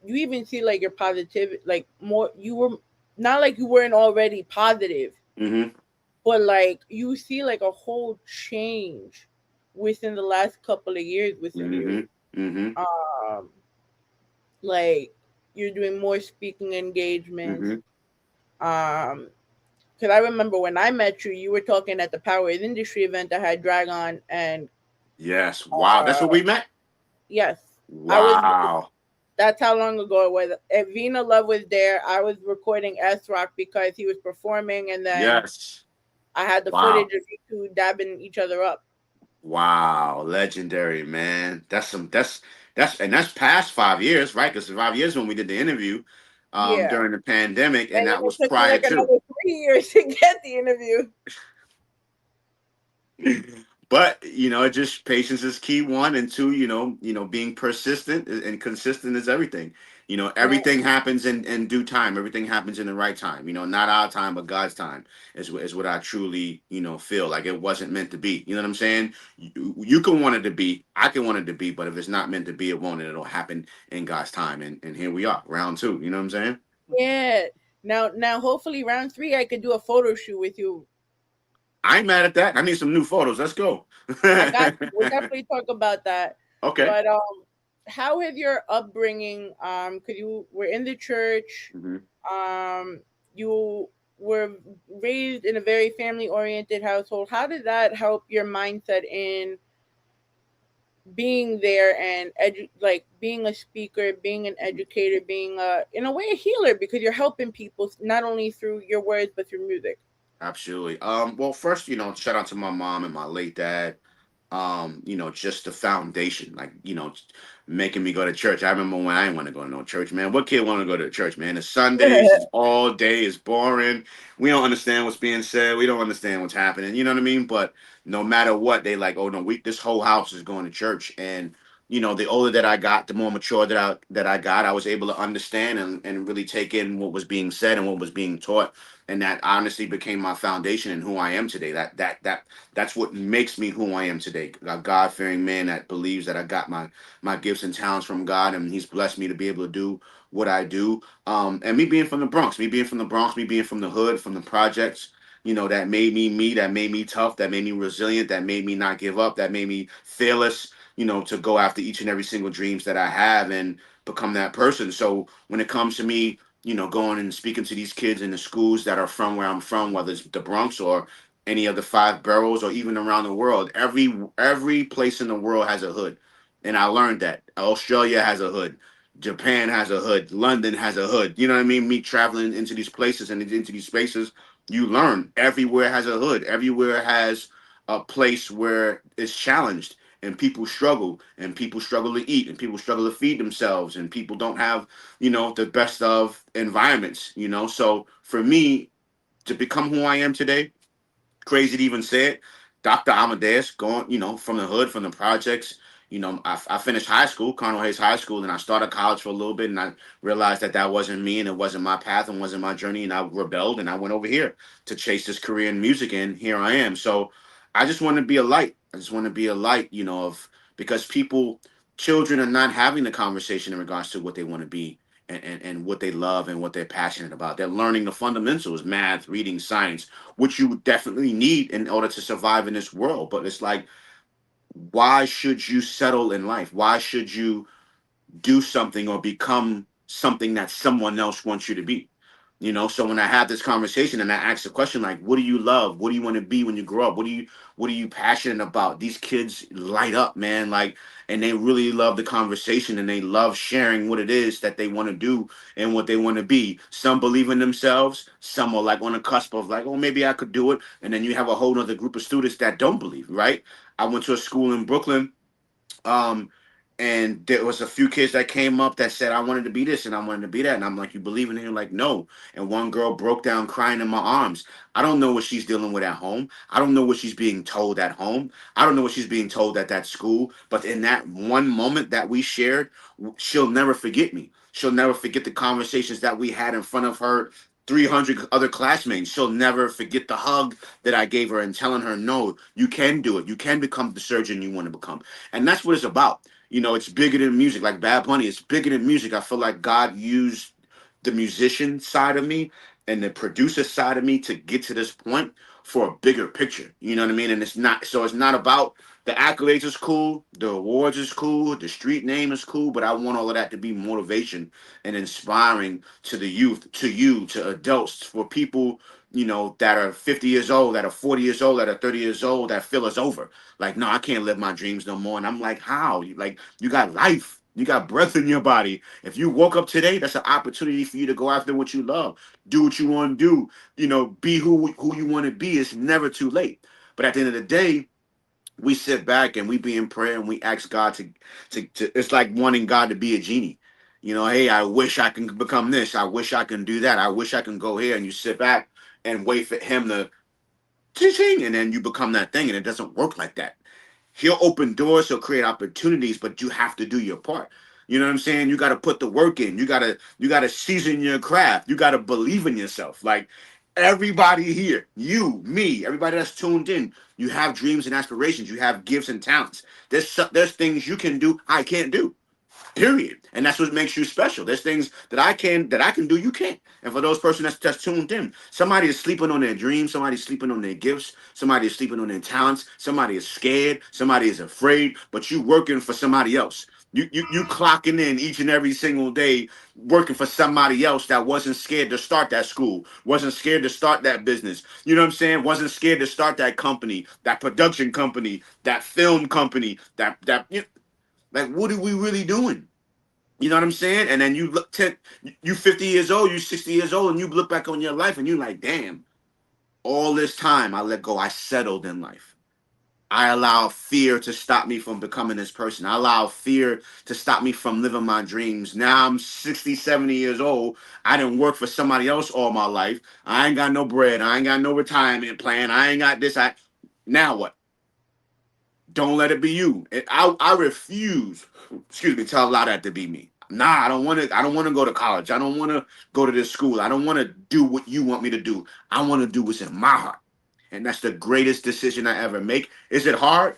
you even see like your positivity, like more you were not like you weren't already positive. Mm-hmm. but like you see like a whole change within the last couple of years within you. Mm-hmm. Mm-hmm. Um, like you're doing more speaking engagements. Mm-hmm. Because I remember when I met you, you were talking at the Power is Industry event that had Dragon, and Yes. Wow. That's uh, where we met. yes, I was. Wow. That's how long ago it was. If Vina Love was there, I was recording S Rock because he was performing, and then Yes. I had the Wow. footage of you two dabbing each other up. Wow. Legendary, man. That's past 5 years, right? Because 5 years when we did the interview Yeah, during the pandemic, and and that then was it took me prior like to. another 3 years to get the interview. But it just patience is key. One and two, being persistent and consistent is everything. Right. Everything happens in due time. Everything happens in the right time. Not our time, but God's time is what I truly feel like. It wasn't meant to be. You know what I'm saying? You can want it to be. I can want it to be. But if it's not meant to be, it won't. And it'll happen in God's time. And here we are, round two. You know what I'm saying? Yeah. Now, hopefully, round three, I could do a photo shoot with you. I ain't mad at that. I need some new photos. Let's go. I got you. We'll definitely talk about that. Okay. But how has your upbringing? Because you were in the church. Hmm. You were raised in a very family oriented household. How did that help your mindset in being there and like being a speaker, being an educator, being in a way a healer because you're helping people not only through your words but through music. Absolutely. Well, first, shout out to my mom and my late dad. Just the foundation, like, making me go to church. I remember when I didn't want to go to no church, man. What kid want to go to church, man? It's Sundays, it's all day, it's boring. We don't understand what's being said. We don't understand what's happening. You know what I mean? But no matter what, they like, oh no, this whole house is going to church. And the older that I got, the more mature that I got, I was able to understand and really take in what was being said and what was being taught. And that honestly became my foundation and who I am today. That's what makes me who I am today. A God fearing man that believes that I got my gifts and talents from God, and He's blessed me to be able to do what I do. And me being from the Bronx, me being from the hood, from the projects. That made me, that made me tough, that made me resilient, that made me not give up, that made me fearless. To go after each and every single dreams that I have and become that person. So when it comes to me going and speaking to these kids in the schools that are from where I'm from, whether it's the Bronx or any of the five boroughs or even around the world. Every place in the world has a hood. And I learned that. Australia has a hood. Japan has a hood. London has a hood. You know what I mean? Me traveling into these places and into these spaces, you learn everywhere has a hood. Everywhere has a place where it's challenged and people struggle to eat and people struggle to feed themselves and people don't have the best of environments. So for me to become who I am today, crazy to even say it, Dr. Amadeus, going, from the hood, from the projects. I finished high school, Colonel Hayes High School, and I started college for a little bit, and I realized that wasn't me, and it wasn't my path, and wasn't my journey, and I rebelled, and I went over here to chase this career in music, and here I am. So I just want to be a light. I just want to be a light, of because children are not having the conversation in regards to what they want to be and what they love and what they're passionate about. They're learning the fundamentals, math, reading, science, which you definitely need in order to survive in this world. But it's like, why should you settle in life? Why should you do something or become something that someone else wants you to be? So when I have this conversation and I ask the question, like, what do you love? What do you want to be when you grow up? What are you passionate about? These kids light up, man. Like, and they really love the conversation and they love sharing what it is that they want to do and what they want to be. Some believe in themselves. Some are like on the cusp of like, oh, maybe I could do it. And then you have a whole other group of students that don't believe, right? I went to a school in Brooklyn, um, and there was a few kids that came up that said, I wanted to be this and I wanted to be that. And I'm like, you believe in it? You're like, no. And one girl broke down crying in my arms. I don't know what she's dealing with at home. I don't know what she's being told at home. I don't know what she's being told at that school. But in that one moment that we shared, she'll never forget me. She'll never forget the conversations that we had in front of her 300 other classmates. She'll never forget the hug that I gave her and telling her, no, you can do it. You can become the surgeon you want to become. And that's what it's about. It's bigger than music. Like Bad Bunny, it's bigger than music. I feel like God used the musician side of me and the producer side of me to get to this point for a bigger picture. You know what I mean? And it's not about the accolades is cool, the awards is cool, the street name is cool, but I want all of that to be motivation and inspiring to the youth, to you, to adults, for people, that are 50 years old, that are 40 years old, that are 30 years old, that feel it's over. Like, no, I can't live my dreams no more. And I'm like, how? You got life. You got breath in your body. If you woke up today, that's an opportunity for you to go after what you love. Do what you want to do. Be who you want to be. It's never too late. But at the end of the day, we sit back and we be in prayer and we ask God to it's like wanting God to be a genie. Hey, I wish I can become this. I wish I can do that. I wish I can go here. And you sit back and wait for him to ching, and then you become that thing. And it doesn't work like that. He'll open doors, he'll create opportunities, but you have to do your part. You know what I'm saying? You got to put the work in. You got to season your craft. You got to believe in yourself. Like, everybody here, you, me, everybody that's tuned in, you have dreams and aspirations. You have gifts and talents. There's things you can do I can't do. Period. And that's what makes you special. There's things that I can do, you can't. And for those person that's tuned in, somebody is sleeping on their dreams, somebody's sleeping on their gifts, somebody is sleeping on their talents, somebody is scared, somebody is afraid, but you working for somebody else. You clocking in each and every single day, working for somebody else that wasn't scared to start that school, wasn't scared to start that business. You know what I'm saying? Wasn't scared to start that company, that production company, that film company, like, what are we really doing? You know what I'm saying? And then you look you 50 years old, you 60 years old, and you look back on your life and you're like, damn, all this time I let go, I settled in life. I allow fear to stop me from becoming this person. I allow fear to stop me from living my dreams. Now I'm 60, 70 years old. I didn't work for somebody else all my life. I ain't got no bread. I ain't got no retirement plan. I ain't got this. Now what? Don't let it be you. I refuse, to allow that to be me. Nah, I don't want to. I don't want to go to college. I don't want to go to this school. I don't want to do what you want me to do. I want to do what's in my heart, and that's the greatest decision I ever make. Is it hard?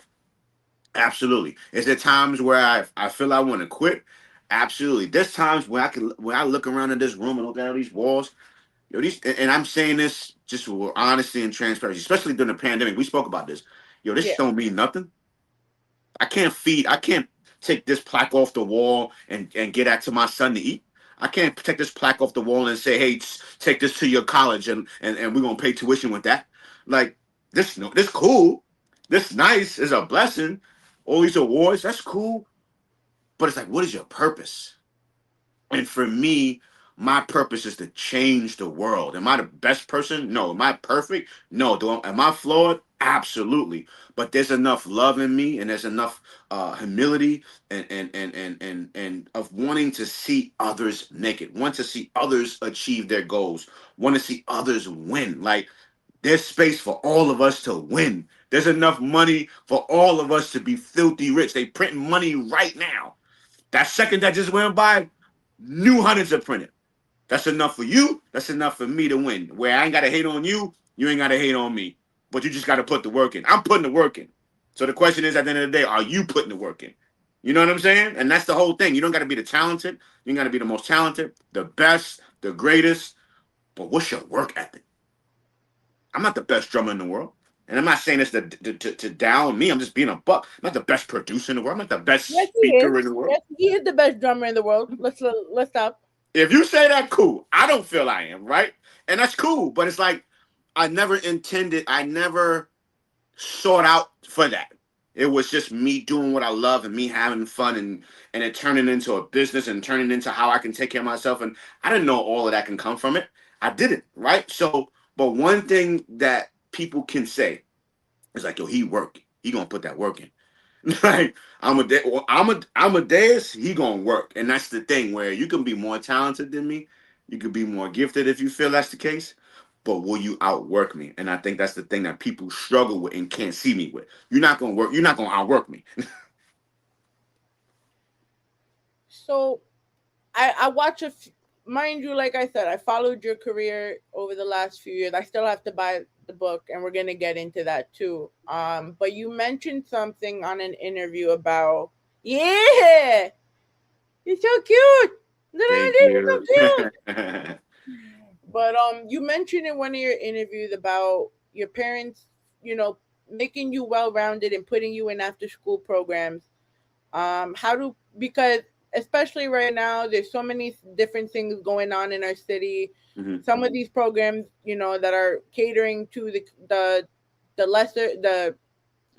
Absolutely. Is there times where I feel I want to quit? Absolutely. There's times when I look around in this room and look at all these walls. And I'm saying this just with honesty and transparency, especially during the pandemic. We spoke about this. This don't mean nothing. I can't take this plaque off the wall and get that to my son to eat. I can't take this plaque off the wall and say, hey, take this to your college and we're gonna pay tuition with that. Like, this cool, this nice is a blessing. All these awards, that's cool. But it's like, what is your purpose? And for me, my purpose is to change the world. Am I the best person? No. Am I perfect? No. Am I flawed? Absolutely. But there's enough love in me, and there's enough humility and of wanting to see others make it, want to see others achieve their goals, want to see others win. Like, there's space for all of us to win. There's enough money for all of us to be filthy rich. They print money right now. That second that just went by, new hundreds are printed. That's enough for you. That's enough for me to win. Where I ain't got to hate on you, you ain't got to hate on me. But you just got to put the work in. I'm putting the work in. So the question is, at the end of the day, are you putting the work in? You know what I'm saying? And that's the whole thing. You don't got to be the talented. You got to be the most talented, the best, the greatest. But what's your work ethic? I'm not the best drummer in the world. And I'm not saying this to down me. I'm just being a buck. I'm not the best producer in the world. I'm not the best speaker in the world. Yes, he is the best drummer in the world. Let's stop. If you say that, cool. I don't feel I am, right? And that's cool. But it's like, I never sought out for that. It was just me doing what I love and me having fun and it turning into a business and turning into how I can take care of myself. And I didn't know all of that can come from it. I didn't, right? So, but one thing that people can say is like, yo, he working. He gonna put that work in. Like, Amadeus, he gonna work. And that's the thing, where you can be more talented than me. You could be more gifted if you feel that's the case. But will you outwork me? And I think that's the thing that people struggle with and can't see me with. You're not gonna outwork me. So I watch mind you, like I said, I followed your career over the last few years. I still have to buy the book, and we're gonna get into that too. But you mentioned something on an interview about, yeah, you're so cute. Little Amadeus is so cute. But you mentioned in one of your interviews about your parents, making you well rounded and putting you in after school programs. Because especially right now, there's so many different things going on in our city. Mm-hmm. Some of these programs, that are catering to the lesser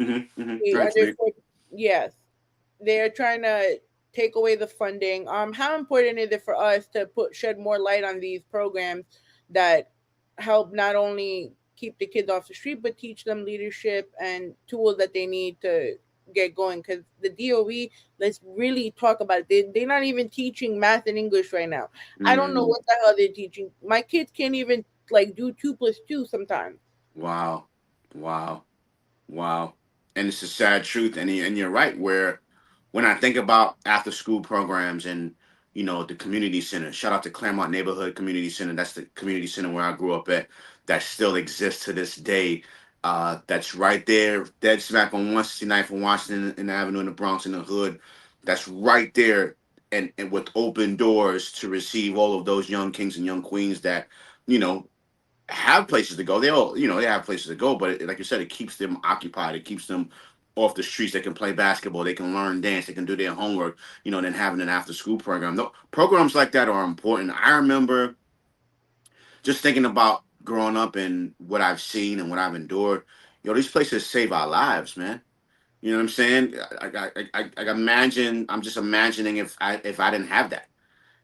Mm-hmm. Mm-hmm. the Drinks under me. yes, they're trying to take away the funding. How important is it for us to shed more light on these programs that help not only keep the kids off the street but teach them leadership and tools that they need to get going? Because the DOE, let's really talk about it. They're not even teaching math and English right now. I don't know Mm. what the hell they're teaching. My kids can't even like do 2 plus 2 sometimes. Wow. Wow. Wow. And it's a sad truth. And you're right, where when I think about after school programs and, the community center, shout out to Claremont Neighborhood Community Center. That's the community center where I grew up at, that still exists to this day. That's right there, dead smack on 169th and Washington in the Avenue in the Bronx in the hood. That's right there, and with open doors to receive all of those young kings and young queens that, you know, have places to go. They all, they have places to go, but like you said, it keeps them occupied. It keeps them off the streets. They can play basketball. They can learn dance. They can do their homework. Then having an after school program. No, programs like that are important. I remember just thinking about growing up and what I've seen and what I've endured. These places save our lives, man. You know what I'm saying? I imagine. I'm just imagining if I didn't have that,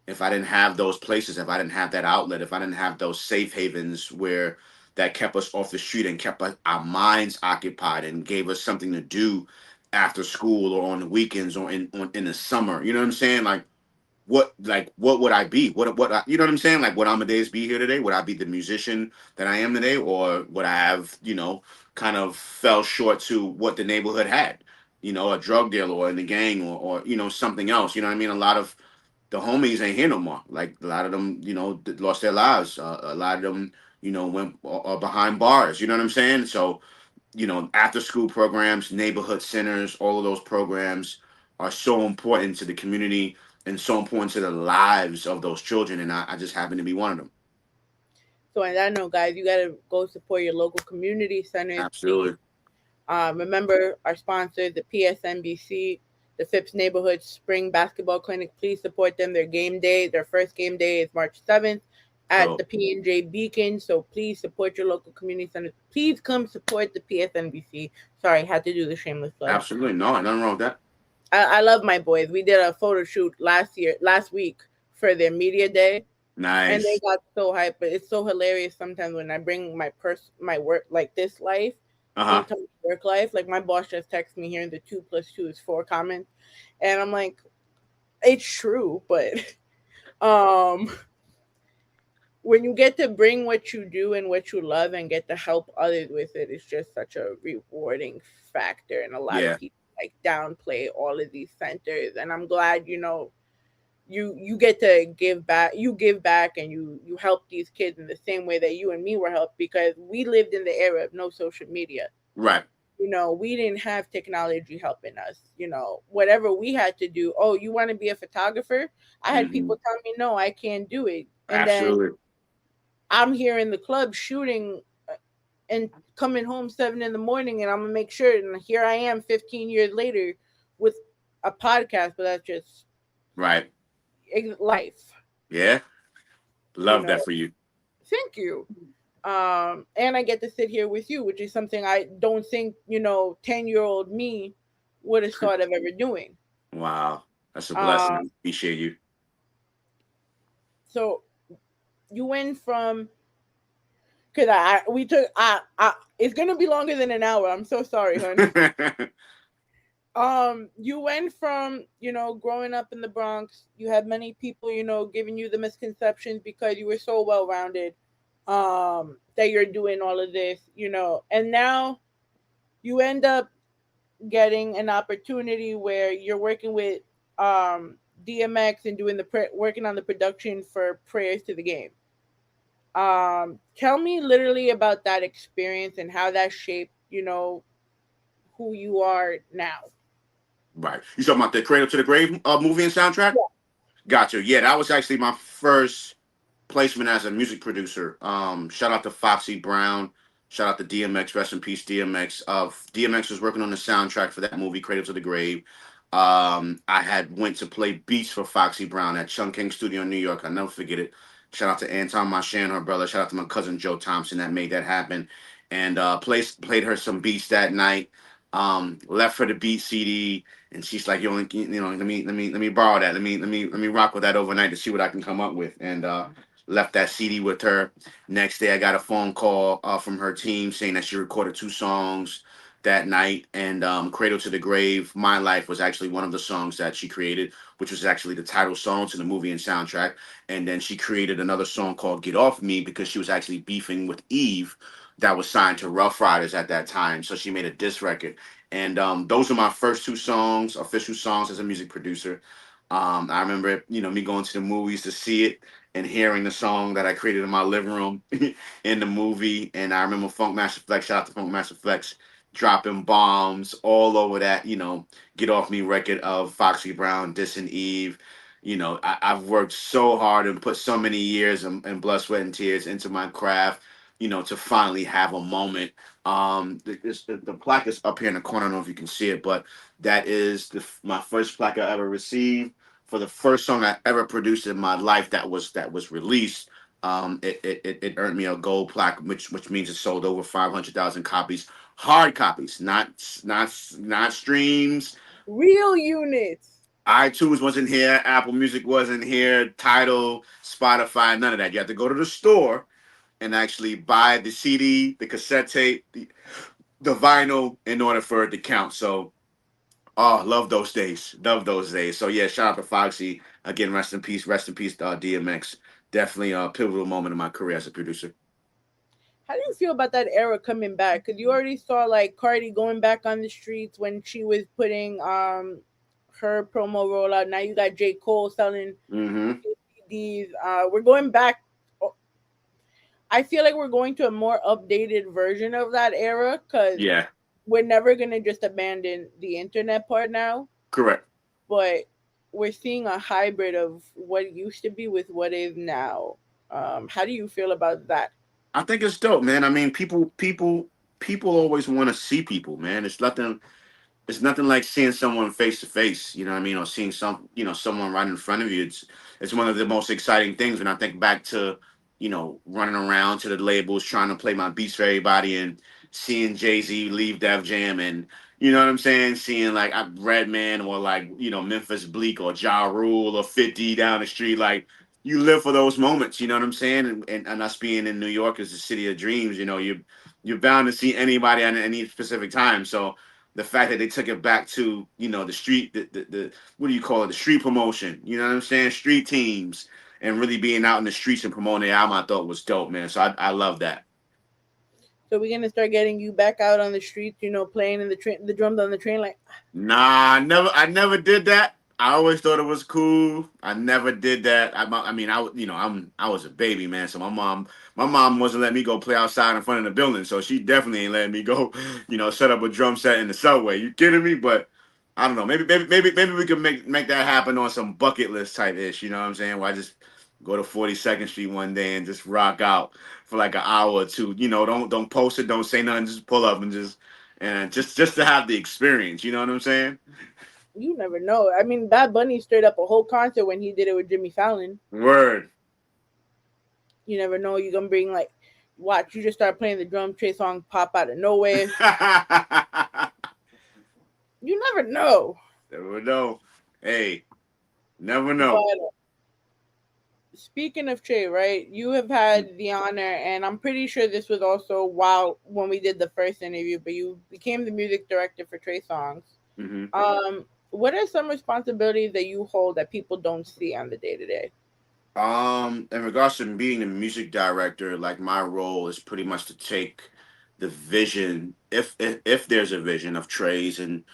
if I didn't have those places, if I didn't have that outlet, if I didn't have those safe havens where that kept us off the street and kept our minds occupied and gave us something to do after school or on the weekends or in the summer. You know what I'm saying? What would I be? You know what I'm saying? Like, would Amadeus be here today? Would I be the musician that I am today, or would I have kind of fell short to what the neighborhood had? A drug dealer or in the gang or something else. You know what I mean? A lot of the homies ain't here no more. Like a lot of them, lost their lives. A lot of them, went are behind bars. You know what I'm saying? So, after school programs, neighborhood centers, all of those programs are so important to the community and so important to the lives of those children. And I just happen to be one of them. So, on that note, guys, you got to go support your local community centers. Absolutely. Please. Remember our sponsor, the PSNBC, the Phipps Neighborhood Spring Basketball Clinic. Please support them. Their first game day is March 7th at the P&J Beacon. So please support your local community center. Please come support the PSNBC. Sorry, I had to do the shameless plug. Absolutely. No, nothing wrong with that. I love my boys. We did a photo shoot last week for their media day. Nice. And they got so hyped. But it's so hilarious sometimes when I bring my work, like this life, into work life. Like my boss just texted me here in the 2+2 is 4 comments, and I'm like, it's true, but when you get to bring what you do and what you love and get to help others with it, it's just such a rewarding factor. And a lot of people like downplay all of these centers, and I'm glad you get to give back. You give back and you help these kids in the same way that you and me were helped, because we lived in the era of no social media. Right. We didn't have technology helping us. Whatever we had to do. Oh, you want to be a photographer? I had people tell me, no, I can't do it. And Absolutely. Then I'm here in the club shooting and coming home 7 a.m, and I'm gonna make sure. And here I am 15 years later with a podcast, but that's just right. Life. Yeah. Love that for you. Thank you. And I get to sit here with you, which is something I don't think 10-year-old me would have thought of ever doing. Wow, that's a blessing. I appreciate you. So you went from, because it's gonna be longer than an hour. I'm so sorry, honey. You went from, growing up in the Bronx, you had many people, giving you the misconceptions because you were so well-rounded, that you're doing all of this, and now you end up getting an opportunity where you're working with, DMX and doing working on the production for Prayers to the Game. Tell me literally about that experience and how that shaped, who you are now. Right. You talking about the Cradle to the Grave movie and soundtrack? Yeah. Gotcha. Yeah, that was actually my first placement as a music producer. Shout out to Foxy Brown. Shout out to DMX. Rest in peace, DMX. DMX was working on the soundtrack for that movie, Cradle to the Grave. I had went to play beats for Foxy Brown at Chung King Studio in New York. I'll never forget it. Shout out to Anton Marchand, her brother. Shout out to my cousin Joe Thompson that made that happen. And played her some beats that night. Left her the beat CD, and she's like, "Yo, let me borrow that. Let me rock with that overnight to see what I can come up with." And left that CD with her. Next day, I got a phone call from her team saying that she recorded 2 songs that night, and "Cradle to the Grave," "My Life" was actually one of the songs that she created, which was actually the title song to the movie and soundtrack. And then she created another song called "Get Off Me" because she was actually beefing with Eve, that was signed to Rough Riders at that time. So she made a diss record. And those are my first 2 songs, official songs as a music producer. I remember, me going to the movies to see it and hearing the song that I created in my living room in the movie. And I remember Funk Master Flex, shout out to Funk Master Flex, dropping bombs all over that, Get Off Me record of Foxy Brown, dissing Eve. I've worked so hard and put so many years and blood, sweat, and tears into my craft, to finally have a moment. The plaque is up here in the corner. I don't know if you can see it, but that is my first plaque I ever received for the first song I ever produced in my life that was released. It earned me a gold plaque, which means it sold over 500,000 copies, hard copies, not streams. Real units. iTunes wasn't here, Apple Music wasn't here, Tidal, Spotify, none of that. You have to go to the store and actually buy the CD, the cassette tape, the vinyl in order for it to count. So, oh, love those days. Love those days. So, yeah, shout out to Foxy. Again, rest in peace. Rest in peace, DMX. Definitely a pivotal moment in my career as a producer. How do you feel about that era coming back? Because you already saw like Cardi going back on the streets when she was putting her promo rollout. Now you got J. Cole selling CDs. We're going back. I feel like we're going to a more updated version of that era because Yeah, we're never going to just abandon the internet part now. correct. But we're seeing a hybrid of what used to be with what is now. How do you feel about that? I think it's dope, man. I mean, people always want to see people, man. It's nothing like seeing someone face to face, you know what I mean, or seeing someone right in front of you. It's one of the most exciting things when I think back to, running around to the labels trying to play my beats for everybody and seeing Jay-Z leave Def Jam and you know what I'm saying, seeing like Redman or like, Memphis Bleak or Ja Rule or 50 down the street, like you live for those moments, you know what I'm saying? And us being in New York is the city of dreams, you're bound to see anybody at any specific time. So the fact that they took it back to the street, the what do you call it, the street promotion, you know what I'm saying, street teams, and really being out in the streets and promoting the album, I thought was dope, man. So I love that. So we're gonna start getting you back out on the streets, playing in the drums on the train, like. Nah, I never did that. I always thought it was cool. I never did that. I mean, I was a baby, man. So my mom wasn't letting me go play outside in front of the building. So she definitely ain't letting me go, set up a drum set in the subway. You kidding me? But I don't know. Maybe we could make that happen on some bucket list type ish. You know what I'm saying? Where I just go to 42nd Street one day and just rock out for like an hour or two. Don't post it, don't say nothing, just pull up and just to have the experience. You know what I'm saying? You never know. I mean, Bad Bunny stirred up a whole concert when he did it with Jimmy Fallon. Word. You never know. You're gonna bring like, watch. You just start playing the drum, Trey song pop out of nowhere. You never know. Never know. Hey, never know. But, speaking of Trey, right? You have had the honor, and I'm pretty sure this was also when we did the first interview, but you became the music director for Trey Songs. Mm-hmm. What are some responsibilities that you hold that people don't see on the day to day? In regards to being the music director, like my role is pretty much to take the vision, if there's a vision of Trey's and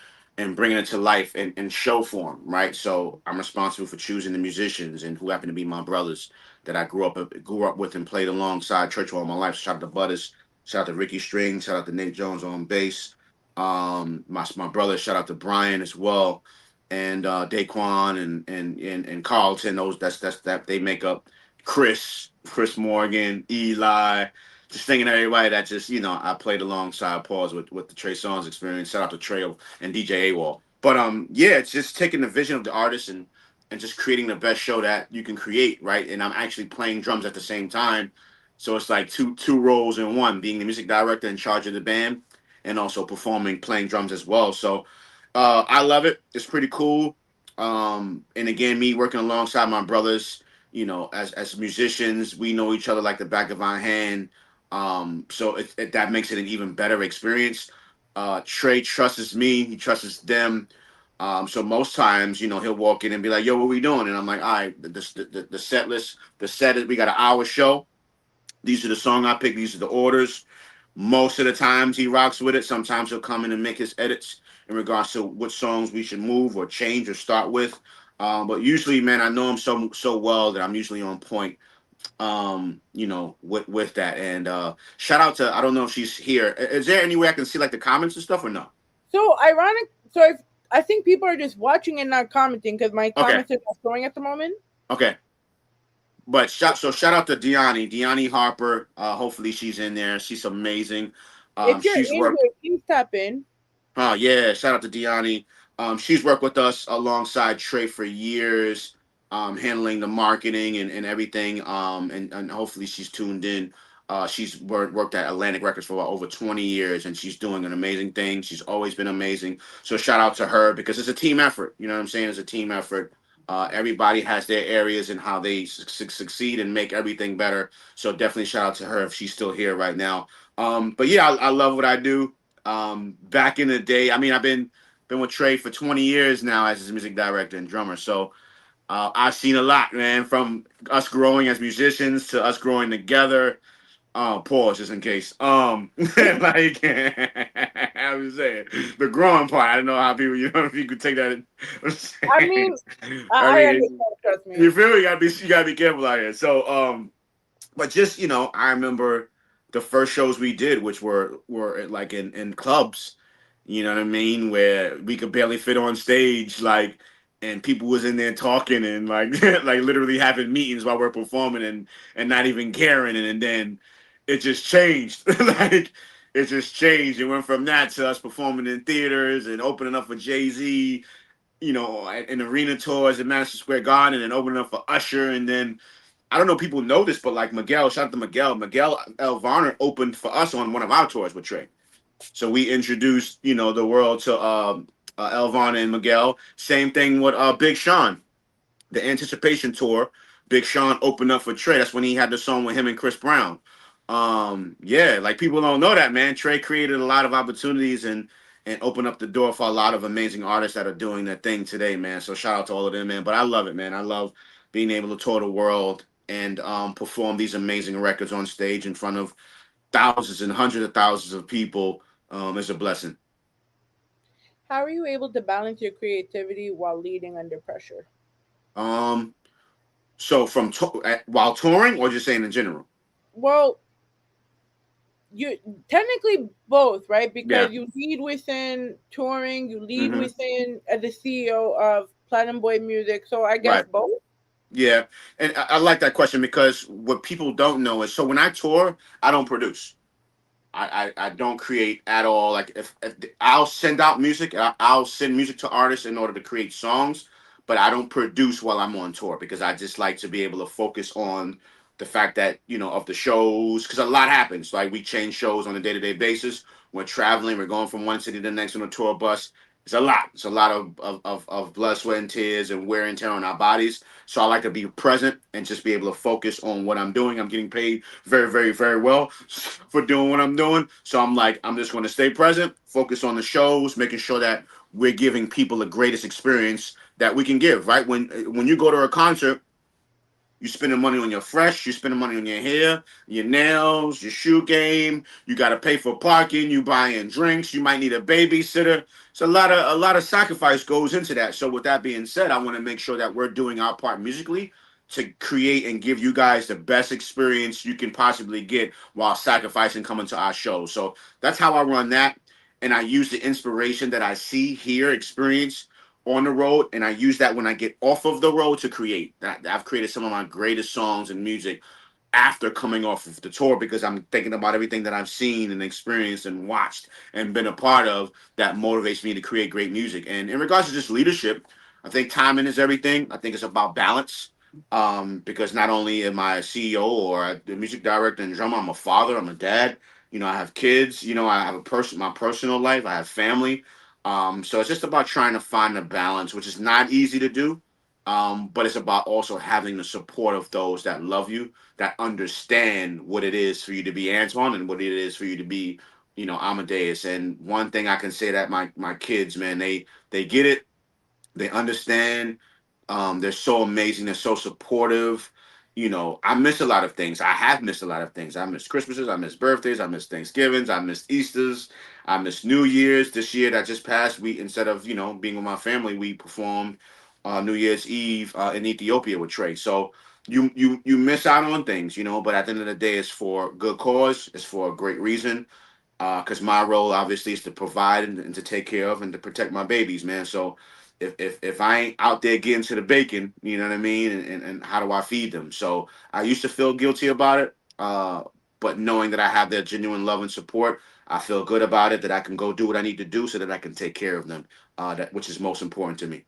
bringing it to life in show form, right? So I'm responsible for choosing the musicians and who happen to be my brothers that I grew up with and played alongside church all my life. Shout out to Butters, shout out to Ricky String, shout out to Nate Jones on bass. My brother, shout out to Brian as well, and Daquan and Carlton. Those that they make up Chris Morgan, Eli, just thinking of everybody that just, I played alongside Pauls with the Trey Songz experience. Shout out to Trey and DJ AWOL. But yeah, it's just taking the vision of the artist and just creating the best show that you can create, right? And I'm actually playing drums at the same time. So it's like two roles in one, being the music director in charge of the band and also performing, playing drums as well. So I love it. It's pretty cool. And again, me working alongside my brothers, as musicians, we know each other like the back of our hand. So that makes it an even better experience. Trey trusts me, he trusts them. So most times, he'll walk in and be like, "Yo, what we doing?" And I'm like, "All right, the set list, the set is we got an hour show. These are the song I picked. These are the orders." Most of the times he rocks with it. Sometimes he'll come in and make his edits in regards to what songs we should move or change or start with. But usually, man, I know him so well that I'm usually on point. With that. And shout out to, I don't know if she's here. Is there any way I can see like the comments and stuff or no? So ironic. So I think people are just watching and not commenting because my comments are not showing at the moment. Okay. But shout out to Deani Harper. Hopefully she's in there. She's amazing. If you're in here, please tap in. Yeah, shout out to Deani. She's worked with us alongside Trey for years, handling the marketing and everything. And hopefully she's tuned in. She's worked at Atlantic Records for over 20 years, and she's doing an amazing thing. She's always been amazing. So shout out to her because it's a team effort. You know what I'm saying? It's a team effort. Everybody has their areas and how they succeed and make everything better. So definitely shout out to her if she's still here right now. But yeah, I love what I do. Back in the day, I mean, I've been with Trey for 20 years now as his music director and drummer. So I've seen a lot, man, from us growing as musicians to us growing together. Pause just in case. Like I was saying, the growing part. I don't know how people, if you could take that. I mean, I understand. Trust me. You feel me? You gotta be careful out here. So, but just I remember the first shows we did, which were like in clubs. You know what I mean? Where we could barely fit on stage, like, and people was in there talking and like like literally having meetings while we're performing and not even caring, and then it just changed. Like it just changed. It went from that to us performing in theaters and opening up for Jay-Z, in arena tours at Madison Square Garden and opening up for Usher. And then I don't know if people know this, but like Miguel, shout out to Miguel L. Varner opened for us on one of our tours with Trey. So we introduced, the world to Elvana and Miguel. Same thing with Big Sean, the Anticipation Tour. Big Sean opened up for Trey. That's when he had the song with him and Chris Brown. Yeah, like people don't know that, man. Trey created a lot of opportunities and opened up the door for a lot of amazing artists that are doing their thing today, man. So shout out to all of them, man. But I love it, man. I love being able to tour the world and perform these amazing records on stage in front of thousands and hundreds of thousands of people. It's a blessing. How are you able to balance your creativity while leading under pressure? So while touring, or just saying in general? Well, you technically both, right? Because you lead within touring, you lead within the CEO of Platinum Boy Music. So I guess both. Yeah, and I like that question because what people don't know is, so when I tour, I don't produce. I don't create at all. Like if I'll send out music, I'll send music to artists in order to create songs, but I don't produce while I'm on tour because I just like to be able to focus on the fact that, of the shows, because a lot happens. Like we change shows on a day-to-day basis. We're traveling, we're going from one city to the next on a tour bus. It's a lot. It's a lot of blood, sweat, and tears and wear and tear on our bodies. So I like to be present and just be able to focus on what I'm doing. I'm getting paid very, very, very well for doing what I'm doing. So I'm like, I'm just going to stay present, focus on the shows, making sure that we're giving people the greatest experience that we can give, right? When you go to a concert, you're spending money on your fresh, you're spending money on your hair, your nails, your shoe game. You got to pay for parking. You buying drinks. You might need a babysitter. So a lot of sacrifice goes into that. So with that being said, I want to make sure that we're doing our part musically to create and give you guys the best experience you can possibly get while sacrificing coming to our show. So that's how I run that. And I use the inspiration that I see, hear, experience on the road, and I use that when I get off of the road to create. I've created some of my greatest songs and music after coming off of the tour because I'm thinking about everything that I've seen and experienced and watched and been a part of that motivates me to create great music. And in regards to just leadership, I think timing is everything. I think it's about balance. Because not only am I a CEO or the music director and drummer, I'm a father, I'm a dad. I have kids. I have my personal life. I have family. So it's just about trying to find a balance, which is not easy to do. But it's about also having the support of those that love you, that understand what it is for you to be Antoine and what it is for you to be, Amadeus. And one thing I can say that my kids, man, they get it, they understand. They're so amazing. They're so supportive. I miss a lot of things. I have missed a lot of things. I miss Christmases. I miss birthdays. I miss Thanksgivings. I miss Easters. I miss New Year's. This year that just passed, we instead of being with my family, we performed New Year's Eve in Ethiopia with Trey. So you miss out on things, But at the end of the day, it's for good cause. It's for a great reason. Because my role obviously is to provide and to take care of and to protect my babies, man. So if I ain't out there getting to the bacon, you know what I mean, and how do I feed them? So I used to feel guilty about it, but knowing that I have their genuine love and support, I feel good about it. That I can go do what I need to do so that I can take care of them. Which is most important to me.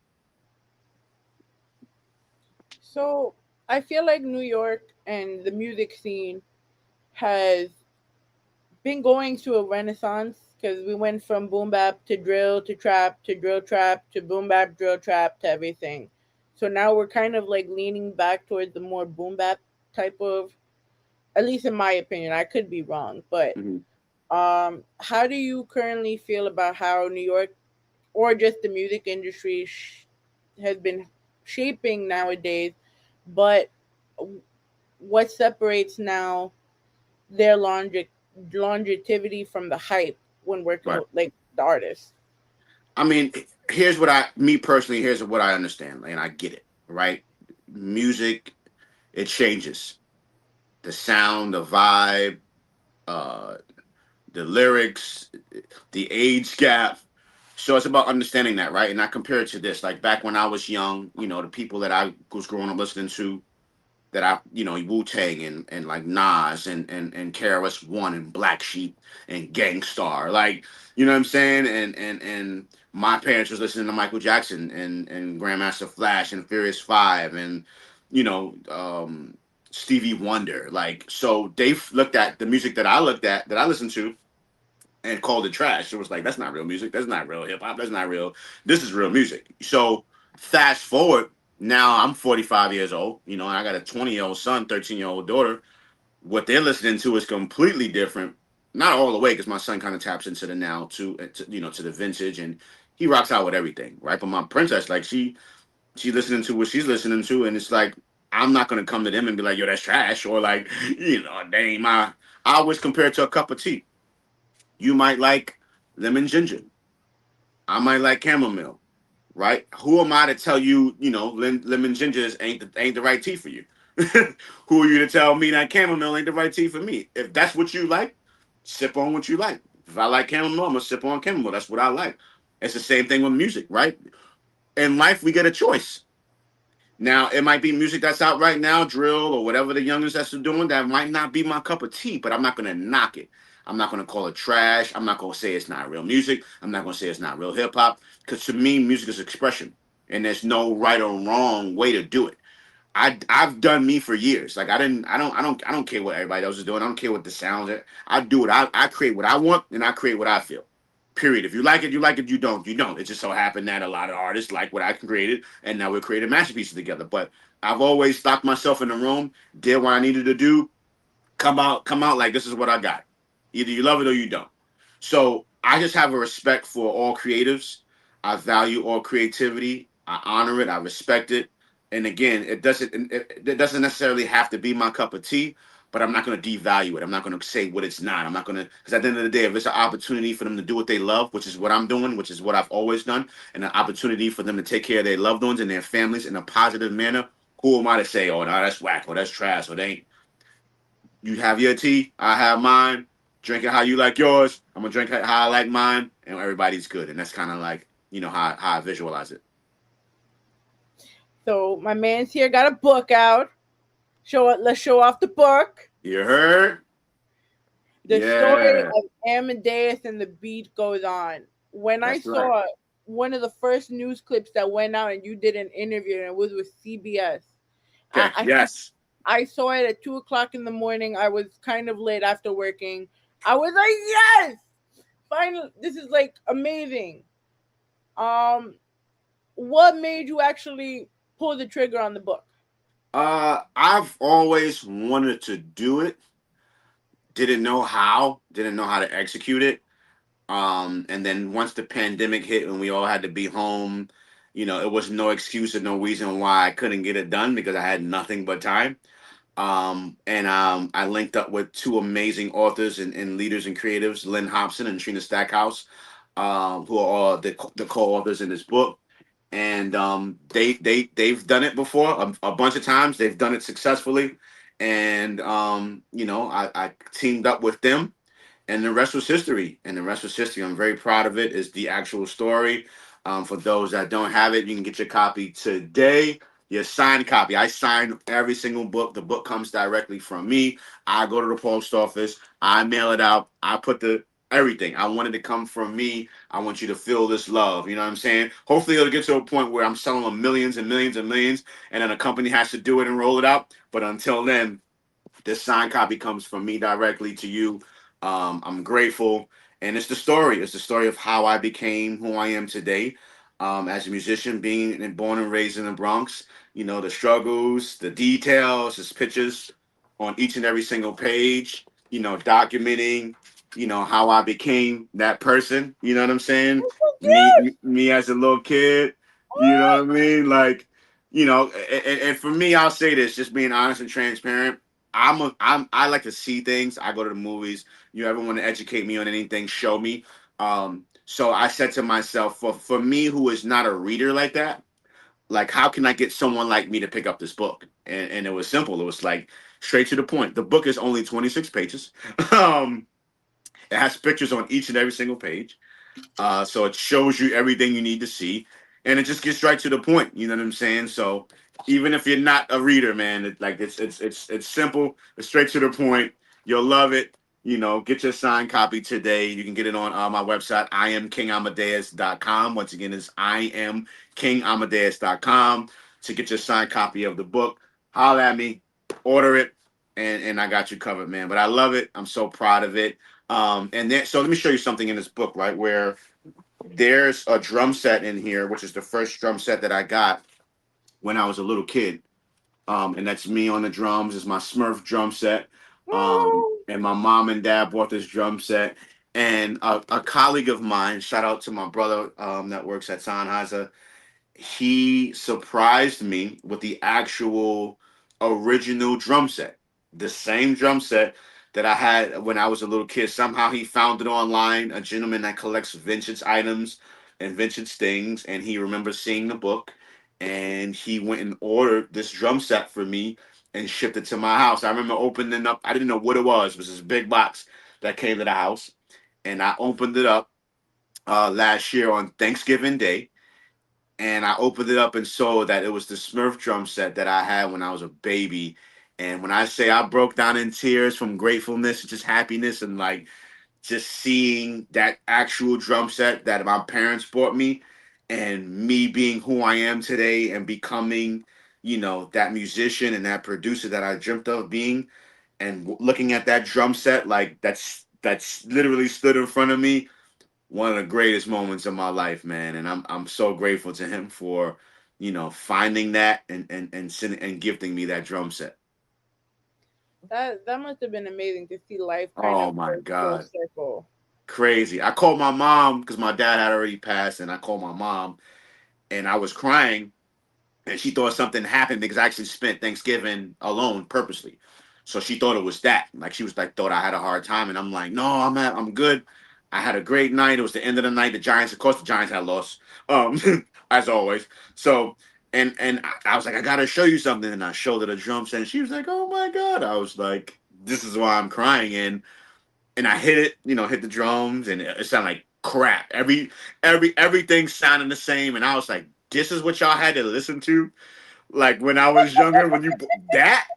So I feel like New York and the music scene has been going through a renaissance because we went from boom bap to drill to trap to drill trap to boom bap drill trap to everything. So now we're kind of like leaning back towards the more boom bap type of, at least in my opinion. I could be wrong, but Mhm. how do you currently feel about how New York or just the music industry has been shaping nowadays? But what separates now their longevity from the hype when working Right. with like the artists? I mean, here's what I understand, and I get it. Right, music, it changes. The sound, the vibe, uh, the lyrics, the age gap. So it's about understanding that, right? And I compare it to this. Like back when I was young, the people that I was growing up listening to, that Wu Tang and like Nas and KRS One and Black Sheep and Gangstar, like, you know what I'm saying? And my parents was listening to Michael Jackson and Grandmaster Flash and Furious Five and you know um, Stevie Wonder. Like, so they looked at the music that that I listened to and called it trash. It was like, that's not real music. That's not real hip hop. That's not real. This is real music. So fast forward, now I'm 45 years old, and I got a 20-year-old son, 13-year-old daughter. What they're listening to is completely different. Not all the way, because my son kind of taps into the now to the vintage, and he rocks out with everything, right? But my princess, like she listening to what she's listening to, and it's like I'm not gonna come to them and be like, yo, that's trash, or like, they ain't my. I always compare it to a cup of tea. You might like lemon ginger. I might like chamomile, right? Who am I to tell you, lemon gingers ain't the right tea for you? Who are you to tell me that chamomile ain't the right tea for me? If that's what you like, sip on what you like. If I like chamomile, I'm gonna sip on chamomile. That's what I like. It's the same thing with music, right? In life, we get a choice. Now, it might be music that's out right now, drill or whatever the youngins that's doing, that might not be my cup of tea, but I'm not going to knock it. I'm not going to call it trash. I'm not going to say it's not real music. I'm not going to say it's not real hip hop, because to me, music is expression, and there's no right or wrong way to do it. I've done me for years. Like I don't care what everybody else is doing. I don't care what the sounds are. I do it. I create what I want, and I create what I feel. Period. If you like it, you like it. You don't, you don't. It just so happened that a lot of artists like what I created, and now we're creating masterpieces together. But I've always locked myself in the room, did what I needed to do, come out like this is what I got. Either you love it or you don't. So I just have a respect for all creatives. I value all creativity. I honor it. I respect it. And again, it doesn't necessarily have to be my cup of tea, but I'm not going to devalue it. I'm not going to say what it's not. I'm not going to, because at the end of the day, if it's an opportunity for them to do what they love, which is what I'm doing, which is what I've always done, and an opportunity for them to take care of their loved ones and their families in a positive manner, who am I to say, oh, no, that's whack, or that's trash, or they ain't. You have your tea, I have mine. Drink it how you like yours. I'm gonna drink it how I like mine, and everybody's good. And that's kind of like how I visualize it. So my man's here got a book out. Let's show off the book. You heard? The story Yeah, of Amadeus and the Beat Goes On. When I that's right. saw one of the first news clips that went out and you did an interview and it was with CBS. Okay. I think Yes. I saw it at 2 o'clock in the morning. I was kind of late after working. I was like, yes, finally, this is like amazing. What made you actually pull the trigger on the book? I've always wanted to do it. Didn't know how. Didn't know how to execute it. And then once the pandemic hit and we all had to be home, it was no excuse or no reason why I couldn't get it done because I had nothing but time. And I linked up with two amazing authors and leaders and creatives, Lynn Hobson and Trina Stackhouse, who are all the co-authors in this book. And they've done it before a bunch of times. They've done it successfully, and I teamed up with them, and the rest was history. And the rest was history. I'm very proud of it. It's the actual story. For those that don't have it, you can get your copy today. Your signed copy. I sign every single book. The book comes directly from me. I go to the post office. I mail it out. I put the everything. I wanted to come from me. I want you to feel this love. You know what I'm saying? Hopefully it'll get to a point where I'm selling them millions and millions and millions, and then a company has to do it and roll it out. But until then, this signed copy comes from me directly to you. I'm grateful. And it's the story. It's the story of how I became who I am today, as a musician, being born and raised in the Bronx. The struggles, the details, his pictures on each and every single page, documenting, how I became that person. You know what I'm saying? Me as a little kid, you know what I mean? Like, and for me, I'll say this, just being honest and transparent. I like to see things. I go to the movies. You ever want to educate me on anything, show me. So I said to myself, for me who is not a reader like that, like how can I get someone like me to pick up this book? And it was simple. It was like straight to the point. The book is only 26 pages. um, it has pictures on each and every single page. So it shows you everything you need to see, and it just gets right to the point. You know what I'm saying? So even if you're not a reader, man, it's simple. It's straight to the point. You'll love it. Get your signed copy today. You can get it on my website, iamkingamadeus.com. Once again, it's iamkingamadeus.com to get your signed copy of the book. Holler at me, order it, and I got you covered, man. But I love it. I'm so proud of it. And then, so let me show you something in this book, right? Where there's a drum set in here, which is the first drum set that I got when I was a little kid. And that's me on the drums. It's my Smurf drum set. And my mom and dad bought this drum set. And a colleague of mine, shout out to my brother that works at Sennheiser, he surprised me with the actual original drum set, the same drum set that I had when I was a little kid. Somehow he found it online, a gentleman that collects vintage items and vintage things, and he remembers seeing the book, and he went and ordered this drum set for me and shipped it to my house. I remember opening up, I didn't know what it was. It was this big box that came to the house, and I opened it up last year on Thanksgiving Day, and I opened it up and saw that it was the Smurf drum set that I had when I was a baby. And when I say I broke down in tears from gratefulness, just happiness, and like just seeing that actual drum set that my parents bought me, and me being who I am today and becoming, that musician and that producer that I dreamt of being, and looking at that drum set, like that's literally stood in front of me, one of the greatest moments of my life, man. And I'm so grateful to him for, finding that and sending and gifting me that drum set. That must have been amazing to see life kind Oh of my go full God. circle. Crazy. I called my mom because my dad had already passed, and I called my mom and I was crying, and she thought something happened because I actually spent Thanksgiving alone purposely. So she thought it was that. Like she was like, thought I had a hard time, and I'm like, no, I'm good. I had a great night. It was the end of the night. The Giants, of course, the Giants had lost, as always. So I was like, I gotta show you something, and I showed her the drum set, and she was like, oh my God. I was like, this is why I'm crying, and I hit it, hit the drums, and it sounded like crap. Everything sounded the same, and I was like, this is what y'all had to listen to. Like when I was younger, when you that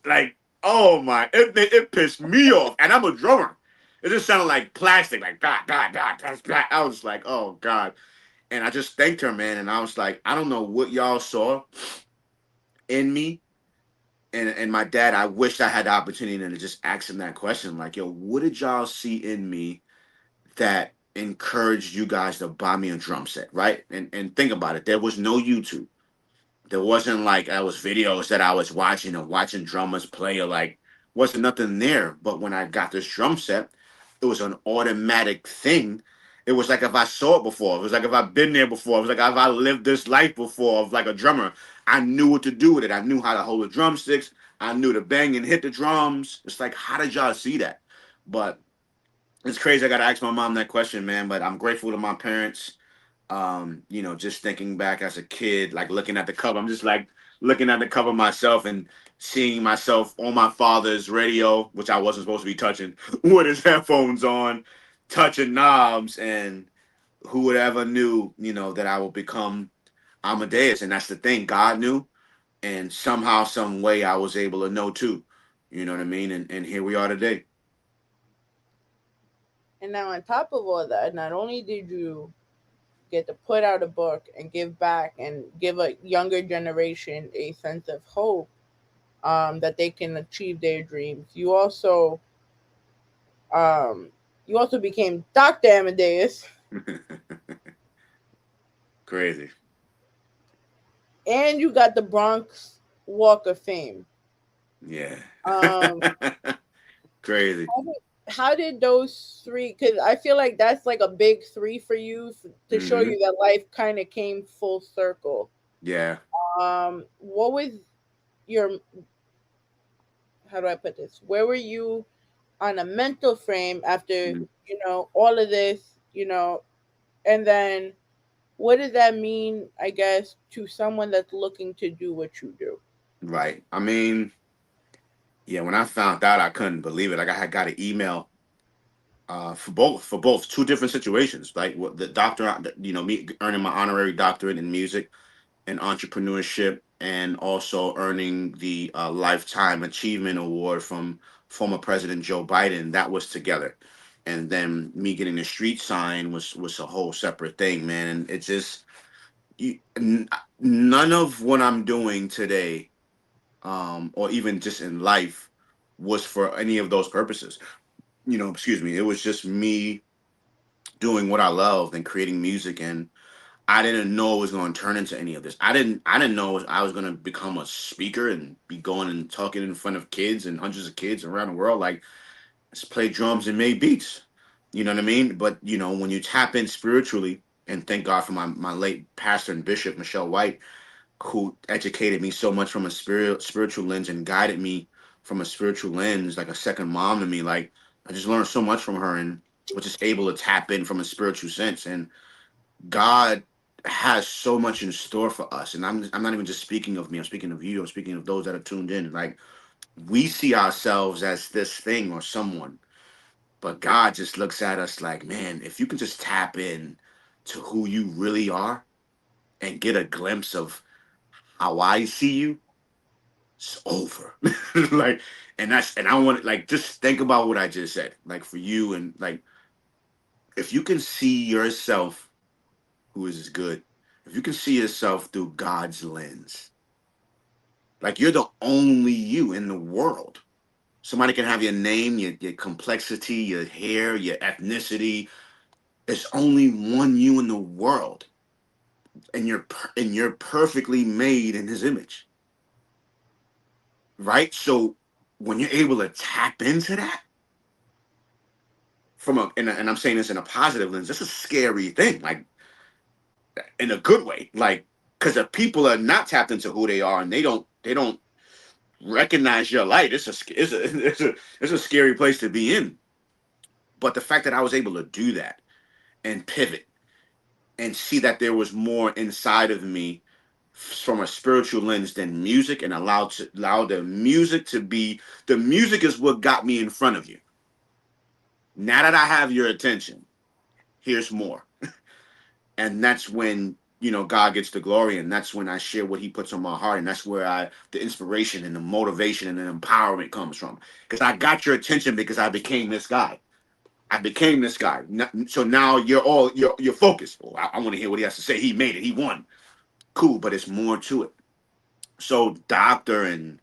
like oh my, it pissed me off, and I'm a drummer. It just sounded like plastic, like dot dot dot dot dot. I was like, oh god, and I just thanked her, man, and I was like, I don't know what y'all saw in me, and my dad. I wished I had the opportunity to just ask him that question, like, yo, what did y'all see in me that encouraged you guys to buy me a drum set, right? And think about it, there was no YouTube. There wasn't like I was videos that I was watching or watching drummers play or like wasn't nothing there. But when I got this drum set, it was an automatic thing. It was like if I saw it before. It was like if I've been there before. It was like if I lived this life before of like a drummer. I knew what to do with it. I knew how to hold the drumsticks. I knew to bang and hit the drums. It's like, how did y'all see that? But it's crazy. I gotta ask my mom that question, man. But I'm grateful to my parents. Just thinking back as a kid, like looking at the cover, I'm just like looking at the cover myself and seeing myself on my father's radio, which I wasn't supposed to be touching, with his headphones on, touching knobs, and who would ever knew, that I would become Amadeus. And that's the thing, God knew, and somehow, some way, I was able to know too. You know what I mean? And here we are today. And now, on top of all that, not only did you get to put out a book and give back and give a younger generation a sense of hope, that they can achieve their dreams, you also became Dr. Amadeus, Crazy. and you got the Bronx Walk of Fame. Yeah. Um, Crazy. how did those three? Because I feel like that's like a big three for you to show Hmm. you that life kind of came full circle. Yeah. What was your? How do I put this? Where were you on a mental frame after Mhm. all of this? And then what does that mean? I guess to someone that's looking to do what you do. Right. I mean, yeah, when I found out, I couldn't believe it. Like I had got an email for both two different situations. Like what the doctor, me earning my honorary doctorate in music and entrepreneurship, and also earning the lifetime achievement award from former President Joe Biden. That was together, and then me getting the street sign was a whole separate thing, man. And it's just none of what I'm doing today, or even just in life, was for any of those purposes. Excuse me. It was just me doing what I loved and creating music, and I didn't know it was going to turn into any of this. I didn't know I was going to become a speaker and be going and talking in front of kids and hundreds of kids around the world, like let's play drums and make beats. You know what I mean? But when you tap in spiritually, and thank God for my late pastor and bishop Michelle White, who educated me so much from a spiritual lens and guided me from a spiritual lens, like a second mom to me. Like I just learned so much from her, and was just able to tap in from a spiritual sense. And God has so much in store for us. And I'm not even just speaking of me. I'm speaking of you. I'm speaking of those that are tuned in. Like we see ourselves as this thing or someone, but God just looks at us like, man, if you can just tap in to who you really are and get a glimpse of how I see you, it's over. Like, and I want like just think about what I just said. Like for you, and like if you can see yourself who is good, if you can see yourself through God's lens, like you're the only you in the world. Somebody can have your name, your complexity, your hair, your ethnicity. There's only one you in the world, and you're perfectly made in His image, right? So when you're able to tap into that and I'm saying this in a positive lens, that's a scary thing, like in a good way, like because if people are not tapped into who they are and they don't recognize your light, it's a scary place to be in. But the fact that I was able to do that and pivot and see that there was more inside of me from a spiritual lens than music, and allow the music is what got me in front of you. Now that I have your attention, here's more. And that's when God gets the glory, and that's when I share what he puts on my heart, and that's where the inspiration and the motivation and the empowerment comes from. Because I got your attention because I became this guy. So now you're focused. Well, I want to hear what he has to say. He made it. He won. Cool, but it's more to it. So doctor and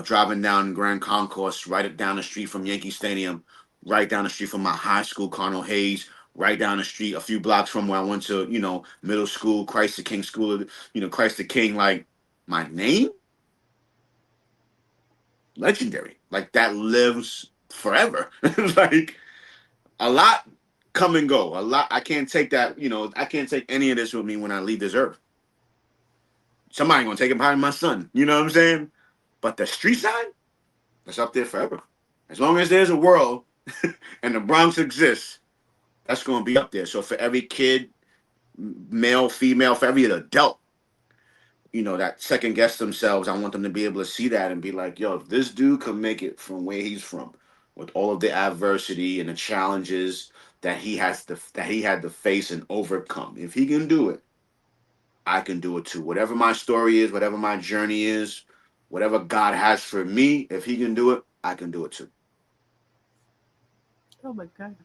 driving down Grand Concourse, right down the street from Yankee Stadium, right down the street from my high school, Cardinal Hayes, right down the street, a few blocks from where I went to, middle school, Christ the King School, Christ the King, like my name, legendary, like that lives forever. Like a lot come and go, a lot. I can't take that, I can't take any of this with me when I leave this earth. Somebody gonna take it behind my son, you know what I'm saying? But the street side, that's up there forever. As long as there's a world and the Bronx exists, that's going to be up there. So for every kid, male, female, for every adult, that second guess themselves, I want them to be able to see that and be like, yo, if this dude can make it from where he's from, with all of the adversity and the challenges that he had to face and overcome, if he can do it, I can do it too. Whatever my story is, whatever my journey is, whatever God has for me, if he can do it, I can do it too. Oh my God.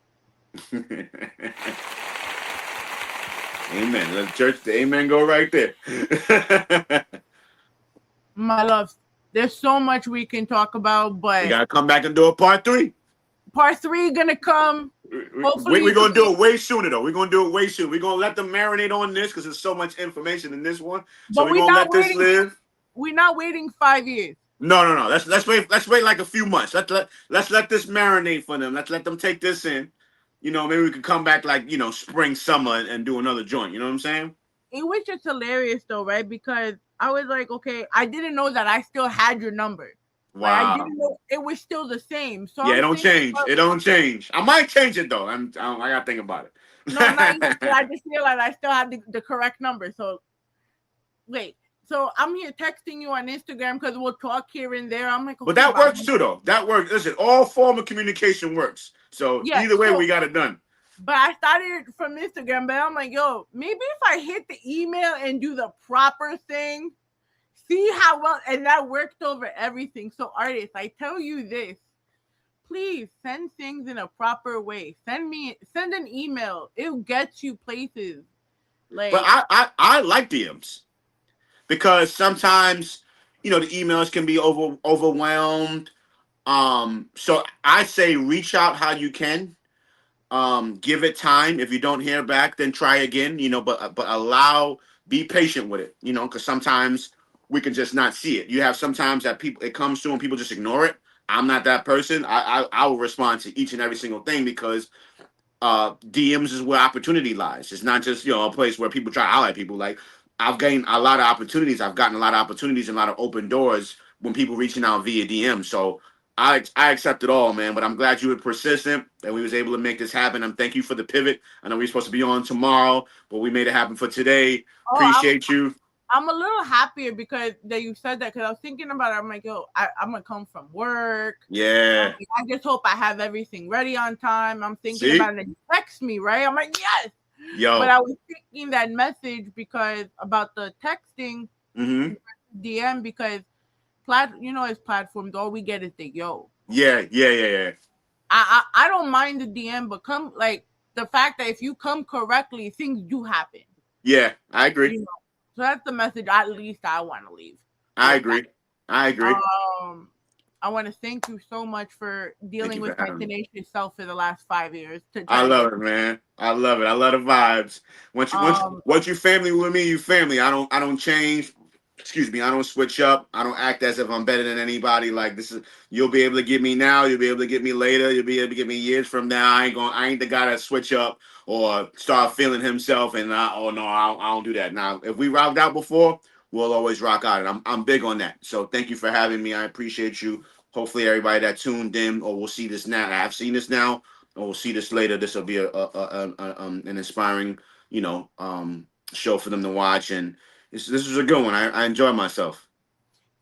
Amen. Let church, the amen go right there. My love, there's so much we can talk about, but we gotta come back and do a part 3. Part 3 gonna come. Hopefully, we're gonna do it way sooner though. We're gonna do it way soon. We're gonna let them marinate on this because there's so much information in this one. So we're gonna let this live. We're not waiting 5 years. No. Let's wait like a few months. Let's let this marinate for them. Let's let them take this in. Maybe we could come back like spring, summer, and do another joint. You know what I'm saying? It was just hilarious though, right? Because I was like, okay, I didn't know that I still had your number. Wow. Like, I didn't know it was still the same. So yeah, it don't change. It don't change. I might change it though. I gotta think about it. No, not yet, but I just realized I still had the correct number. So wait. So I'm here texting you on Instagram because we'll talk here and there. I'm like, okay, but that works too, though. That works. Listen, all form of communication works. So yeah, either way, we got it done. But I started from Instagram, but I'm like, yo, maybe if I hit the email and do the proper thing, see how well, and that worked over everything. So artists, I tell you this, please send things in a proper way. Send an email. It gets you places. But I like DMs. Because sometimes, the emails can be overwhelmed. So I say reach out how you can. Give it time. If you don't hear back, then try again. But be patient with it. Because sometimes we can just not see it. You have sometimes that it comes through and people just ignore it. I'm not that person. I will respond to each and every single thing because DMs is where opportunity lies. It's not just a place where people try to highlight people. Like, I've gained a lot of opportunities. I've gotten a lot of opportunities and a lot of open doors when people reaching out via DM. So I accept it all, man. But I'm glad you were persistent that we was able to make this happen. I'm thank you for the pivot. I know we're supposed to be on tomorrow, but we made it happen for today. Appreciate you. I'm a little happier because that you said that because I was thinking about it. I'm like, yo, I'm gonna come from work. Yeah. I just hope I have everything ready on time. I'm thinking about it. And you text me, right? I'm like, yes. Yo. But I was thinking that message because about the texting DM because as platforms, all we get is the yo. Yeah. I don't mind the DM, but come like the fact that if you come correctly, things do happen. Yeah, I agree. So that's the message at least I want to leave. I agree. I want to thank you so much for dealing with my tenacious self for the last 5 years. I love it, man. I love it. I love the vibes. Once you family with me, you family. I don't change. Excuse me. I don't switch up. I don't act as if I'm better than anybody. Like this is. You'll be able to get me now. You'll be able to get me later. You'll be able to get me years from now. I ain't the guy that switch up or start feeling himself. And I don't do that. Now, if we rocked out before, we'll always rock out. And I'm big on that. So thank you for having me. I appreciate you. Hopefully everybody that tuned in or will see this now. I've seen this now or we'll see this later. This will be an inspiring, show for them to watch. And this was a good one. I enjoy myself.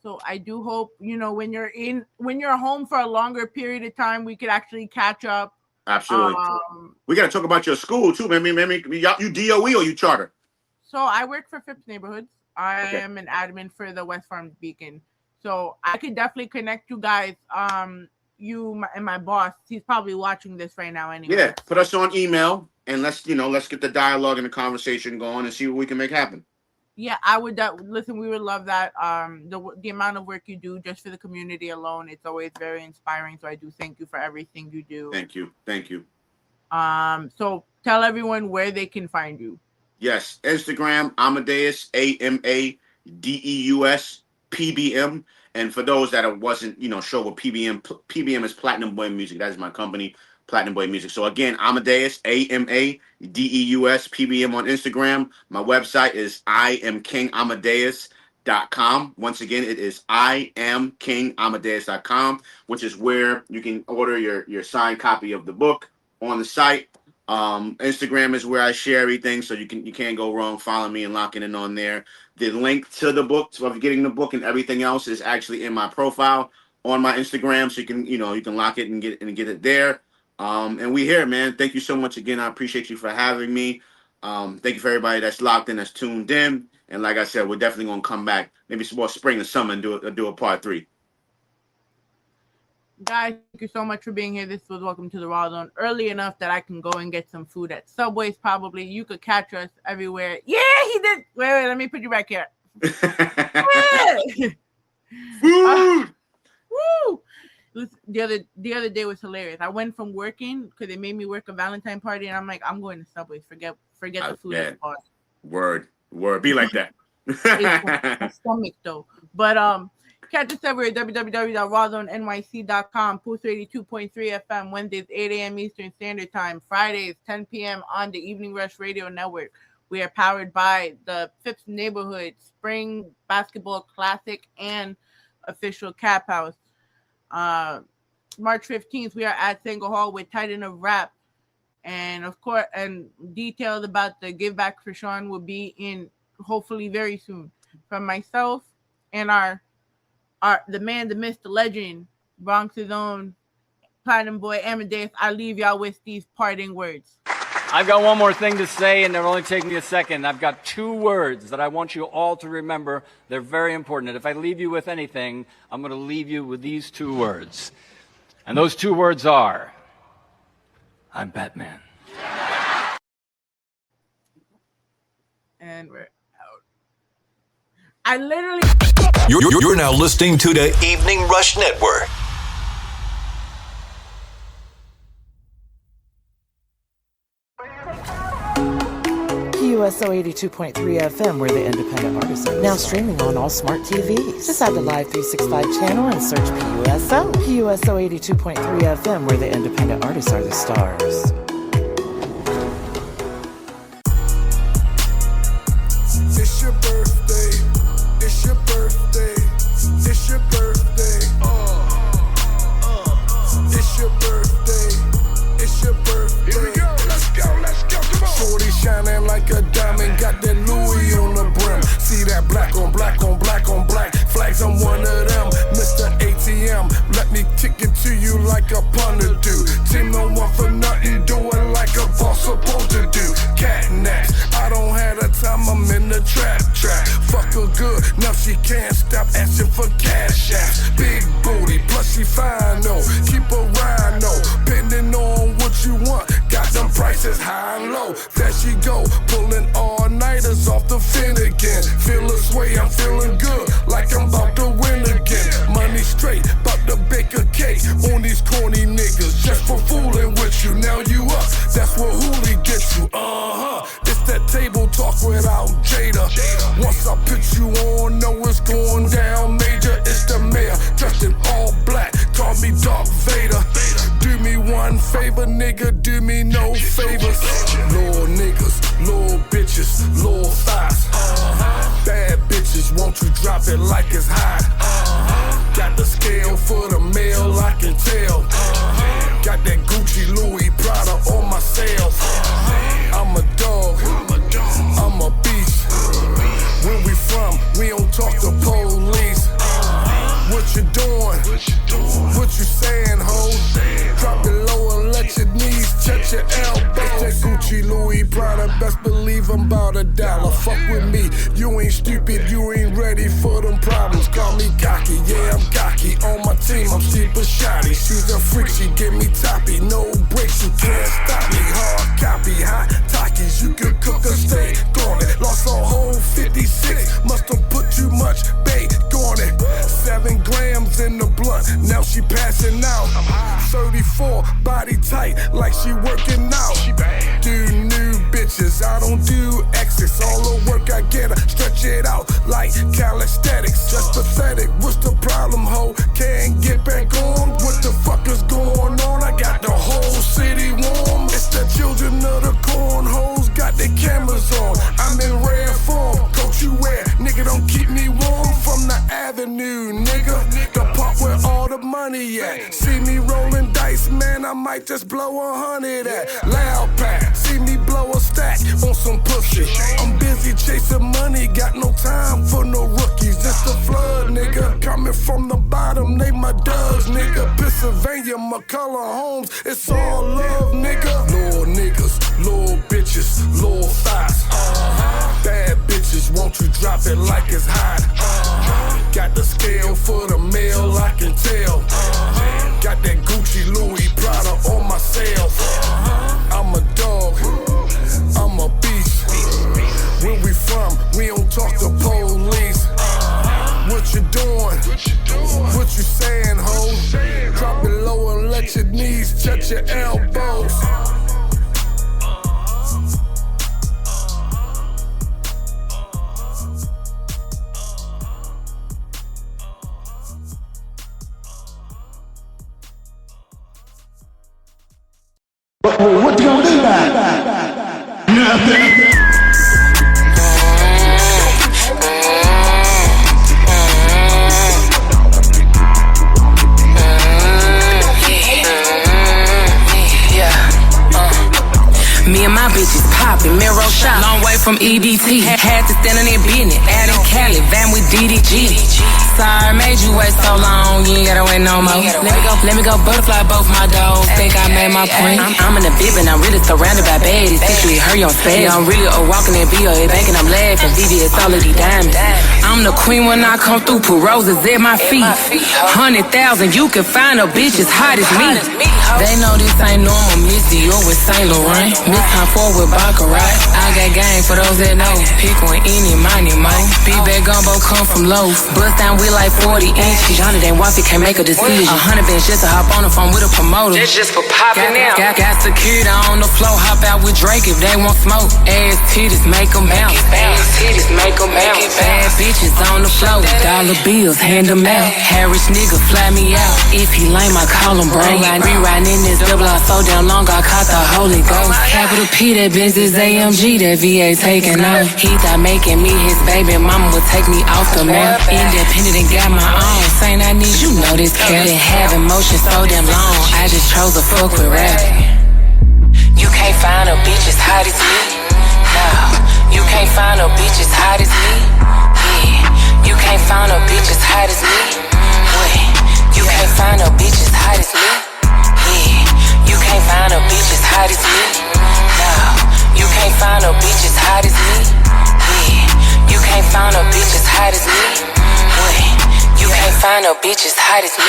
So I do hope, when you're home for a longer period of time, we could actually catch up. Absolutely. We got to talk about your school too. Maybe you DOE or you charter? So I work for Phipps Neighborhoods. I Okay. am an admin for the West Farms Beacon. So I could definitely connect you guys. And my boss, he's probably watching this right now anyway. Yeah, put us on email and let's get the dialogue and the conversation going and see what we can make happen. Yeah, I would listen. We would love that. The amount of work you do just for the community alone, it's always very inspiring. So I do thank you for everything you do. Thank you. So tell everyone where they can find you. Yes, Instagram, Amadeus, AMADEUS, PBM. And for those that wasn't, sure what PBM is Platinum Boy Music. That is my company, Platinum Boy Music. So again, Amadeus, AMADEUS, PBM on Instagram. My website is IamKingAmadeus.com. Once again, it is IamKingAmadeus.com, which is where you can order your signed copy of the book on the site. Instagram is where I share everything, so you can't go wrong following me and locking in on there. The link to the book, of getting the book and everything else, is actually in my profile on my Instagram, so you can lock it and get it there. And we here, man. Thank you so much again. I appreciate you for having me. Thank you for everybody that's locked in, that's tuned in. And like I said, we're definitely gonna come back, maybe spring or summer, and do a part 3. Guys, thank you so much for being here. This was Welcome to the Raw Zone. Early enough that I can go and get some food at Subway's probably. You could catch us everywhere. Yeah, he did. Wait, let me put you back here. Food! Woo! The other day was hilarious. I went from working because they made me work a Valentine party, and I'm like, I'm going to Subway's. Forget the food at the bar. Word. Be like that. It's my stomach though. But catch us everywhere at www.rawzonenyc.com, Pulse 82.3 FM, Wednesdays 8 a.m. Eastern Standard Time, Fridays 10 p.m. on the Evening Rush Radio Network. We are powered by the Phipps Neighborhood Spring Basketball Classic and official Cap House. March 15th, we are at Single Hall with Titan of Rap. And of course, and details about the Give Back for Sean will be in hopefully very soon. From myself and the man, the myth, the legend, Bronx's own Platinum Boy Amadeus, I leave y'all with these parting words. I've got one more thing to say, and it'll only take me a second. I've got 2 words that I want you all to remember. They're very important. And if I leave you with anything, I'm going to leave you with these 2 words. And those 2 words are, I'm Batman. And we're out. I literally... You're now listening to the Evening Rush Network. PUSO 82.3 FM, where the independent artists are now streaming on all smart TVs. Just add the Live 365 channel and search PUSO. PUSO 82.3 FM, where the independent artists are the stars. It's your birthday. It's your birthday. It's your birthday. It's your birthday. It's your birthday. Here we go. Let's go. Come on. Shorty shining like a diamond. Got that Louis on the brim. See that black on black on black on black flags. I'm one of them. Mr. ATM. Let me kick it to you like a punter do. Team no one for nothing. Do it like a boss supposed to do. Cat naps. I don't have the time. I'm in the trap. Fuck her good. Now she can't stop asking for cash apps. Big booty. Plus she fine though. Keep a rhino. Depending on what you want. Got them prices high and low. There she go. Pulling all-nighters off the Finnegan. Feel her sway. I'm feeling good. Like I'm about to win again. Money straight. About to bake a cake on these corny niggas. Just for fooling with you. Now you up. That's what Hooli gets you. It's that table talk without Jada. Once I put you on, know it's going down major. It's the mayor, dressed in all black. Call me Darth Vader. Do me one favor, nigga. Do me no favors. Little niggas, little bitches, little thighs. Bad bitches, won't you drop it like it's hot? Got the scale for the mail, I can tell. Got that Gucci, Louis, Prada on my sales. I'm a dog, I'm a beast. Where we from, we don't talk to police. What you doing? What you saying, ho? Drop it low and let your knees touch your elbows. That Gucci, Louis, Prada, best believe even about $1. Fuck with me, you ain't stupid, you ain't ready for them problems. Call me cocky, yeah, I'm cocky. On my team, I'm super shoddy. She's a freak, she get me toppy. No breaks, you can't stop me. Hard copy, hot talkies, you can cook a steak on it. Lost a whole 56, must have put too much bait on it. 7 grams in the blunt, now she passing out. 34, body tight, like she working out. Do new bitches, I don't do exes. All the work I get, I stretch it out like calisthenics. Just pathetic, what's the problem, ho? Can't get back on, what the fuck is going on? I got the whole city warm. It's the children of the cornholes, got their cameras on. I'm in rare form, coach you wear, nigga don't keep me warm. From the avenue, nigga, the part where all the money at. See me rolling dice, man, I might just blow 100 at. Loud pack, see me blow a stack on some pussy. I'm busy chasing money, got no time for no rookies. Just a flood, nigga, coming from the bottom, they my dogs, nigga. Pennsylvania, McCullough, Holmes, it's all love, nigga. Little niggas, little bitches, little thighs. Bad bitches, won't you drop it like it's hot? Got the scale for the mail, I can tell. Got that Gucci, Louis, Prada on my sale. I'm a dog, I'm a beast. Where we from, we don't talk to police. What you doing? What you saying, ho? Drop it low and let your knees touch your elbows. What you gonna do about it? Nothing. Me and my bitches poppin', mirror shot, long way from EDT. Had to stand in their business, out in Cali, van with DDG. Sorry, made you wait so long, you ain't gotta wait no more. Let me go butterfly both my dogs, think I made my point. I'm in the bib and I'm really surrounded by baddies, sexually hurry on spades. I'm really a walking in BOA bank and I'm laughing, VVS all of these diamonds. I'm the queen when I come through, put roses at my feet. 100,000, you can find a bitch as hot as me. They know this ain't normal, Miss Dior with Saint Laurent. Miss Time 4 with Baccarat. I got game for those that know. Pick one, any, money, mo. Big bag gumbo come from Lowe's. Bust down with like 40 inches. Johnny ain't waffy, can't make a decision. 100 bands just to hop on the phone with a promoter. That's just for popping out. Got security on the floor, hop out with Drake if they want smoke. Ass titties make them bounce. Ass titties make them bounce. Bad bitches on the floor. Dollar bills, hand them out. Harris nigga, fly me out. If he lame, I call him bro. Riding in this double R so damn long, I caught the Holy Ghost. Capital P, that Benz is AMG, that VA taking off. He thought making me his baby mama would take me off the map. Independent and got my own. Saying I need, you know this cat. Been having motion so damn long, I just chose to fuck with rap. You can't find a bitch as hot as me. No, you can't find a bitch as hot as me. Yeah, you can't find a bitch as hot as me. Wait, you can't find a bitch as hot as me. You can't find a bitch as hot as me. No, you can't find a bitch as hot as me. Yeah, you can't find a bitch as hot as me. Wait, you can't find a bitch as hot as me.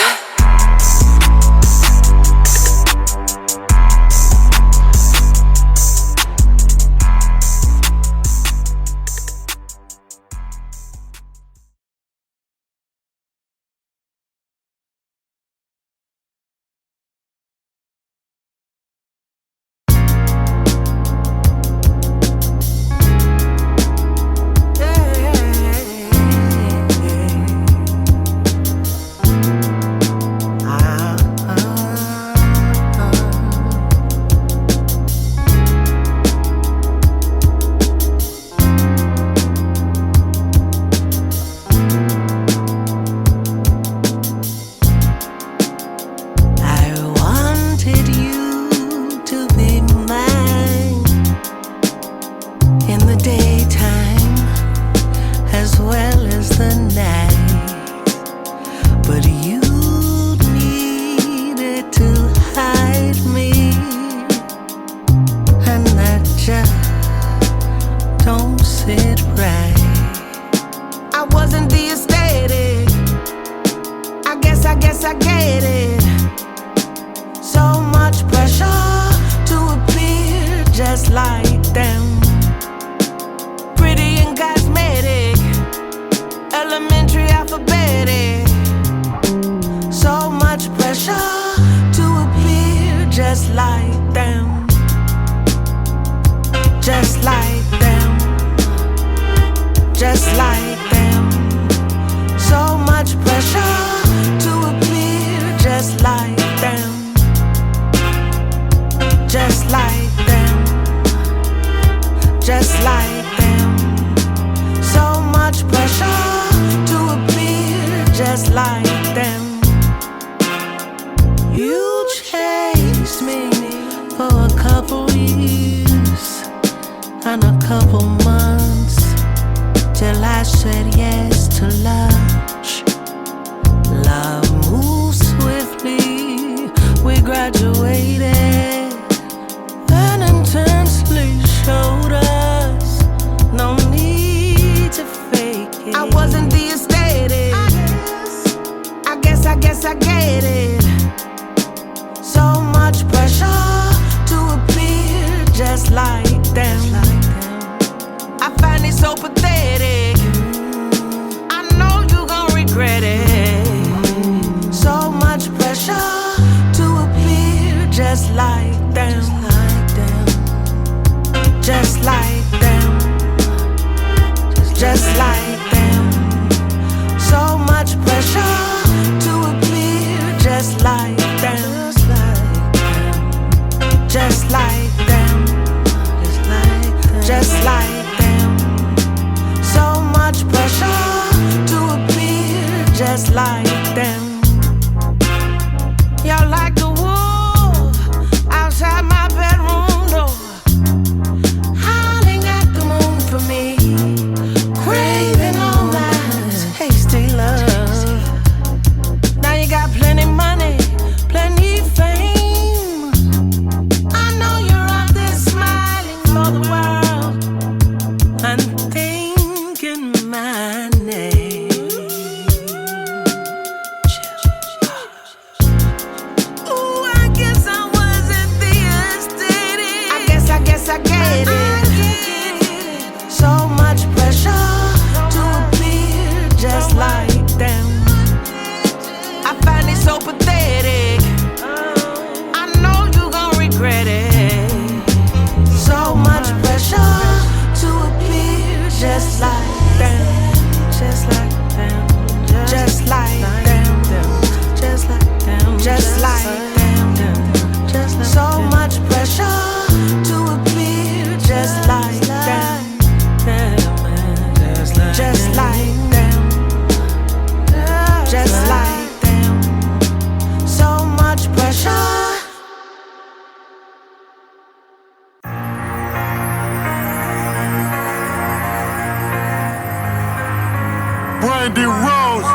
like them. Pretty and cosmetic, elementary alphabetic. So much pressure to appear just like them. Just like them. Just like them. So much pressure to appear just like them. Just like them. Just like them. So much pressure to appear just like them. You chased me for a couple years and a couple months till I said yes to lunch. Love moves swiftly, we graduated and intensely showed us no need to fake it. I wasn't the aesthetic, I guess I get it. So much pressure to appear just like them. I find it so pathetic. I know you gon' regret it. So much pressure to appear just like them. Just like them. Just like them. So much pressure to appear just like them. Just like them. Just like them. So much pressure to appear just like them. Y'all like the wolf outside my bedroom door, howling at the moon for me, craving all that tasty love. Now you got plenty money, plenty fame. I know you're out there smiling for the world and thinking my name. Ooh, I guess I wasn't the aesthetic. I guess I get it. So much pressure to appear just like them. I find it so pathetic. I know you gon' regret it. So much pressure to appear just like them. Just like them. Just like them. Just like them. Just like them. So much pressure to appear just like them. Just like them. Just like them. So much pressure. Brandy Rose,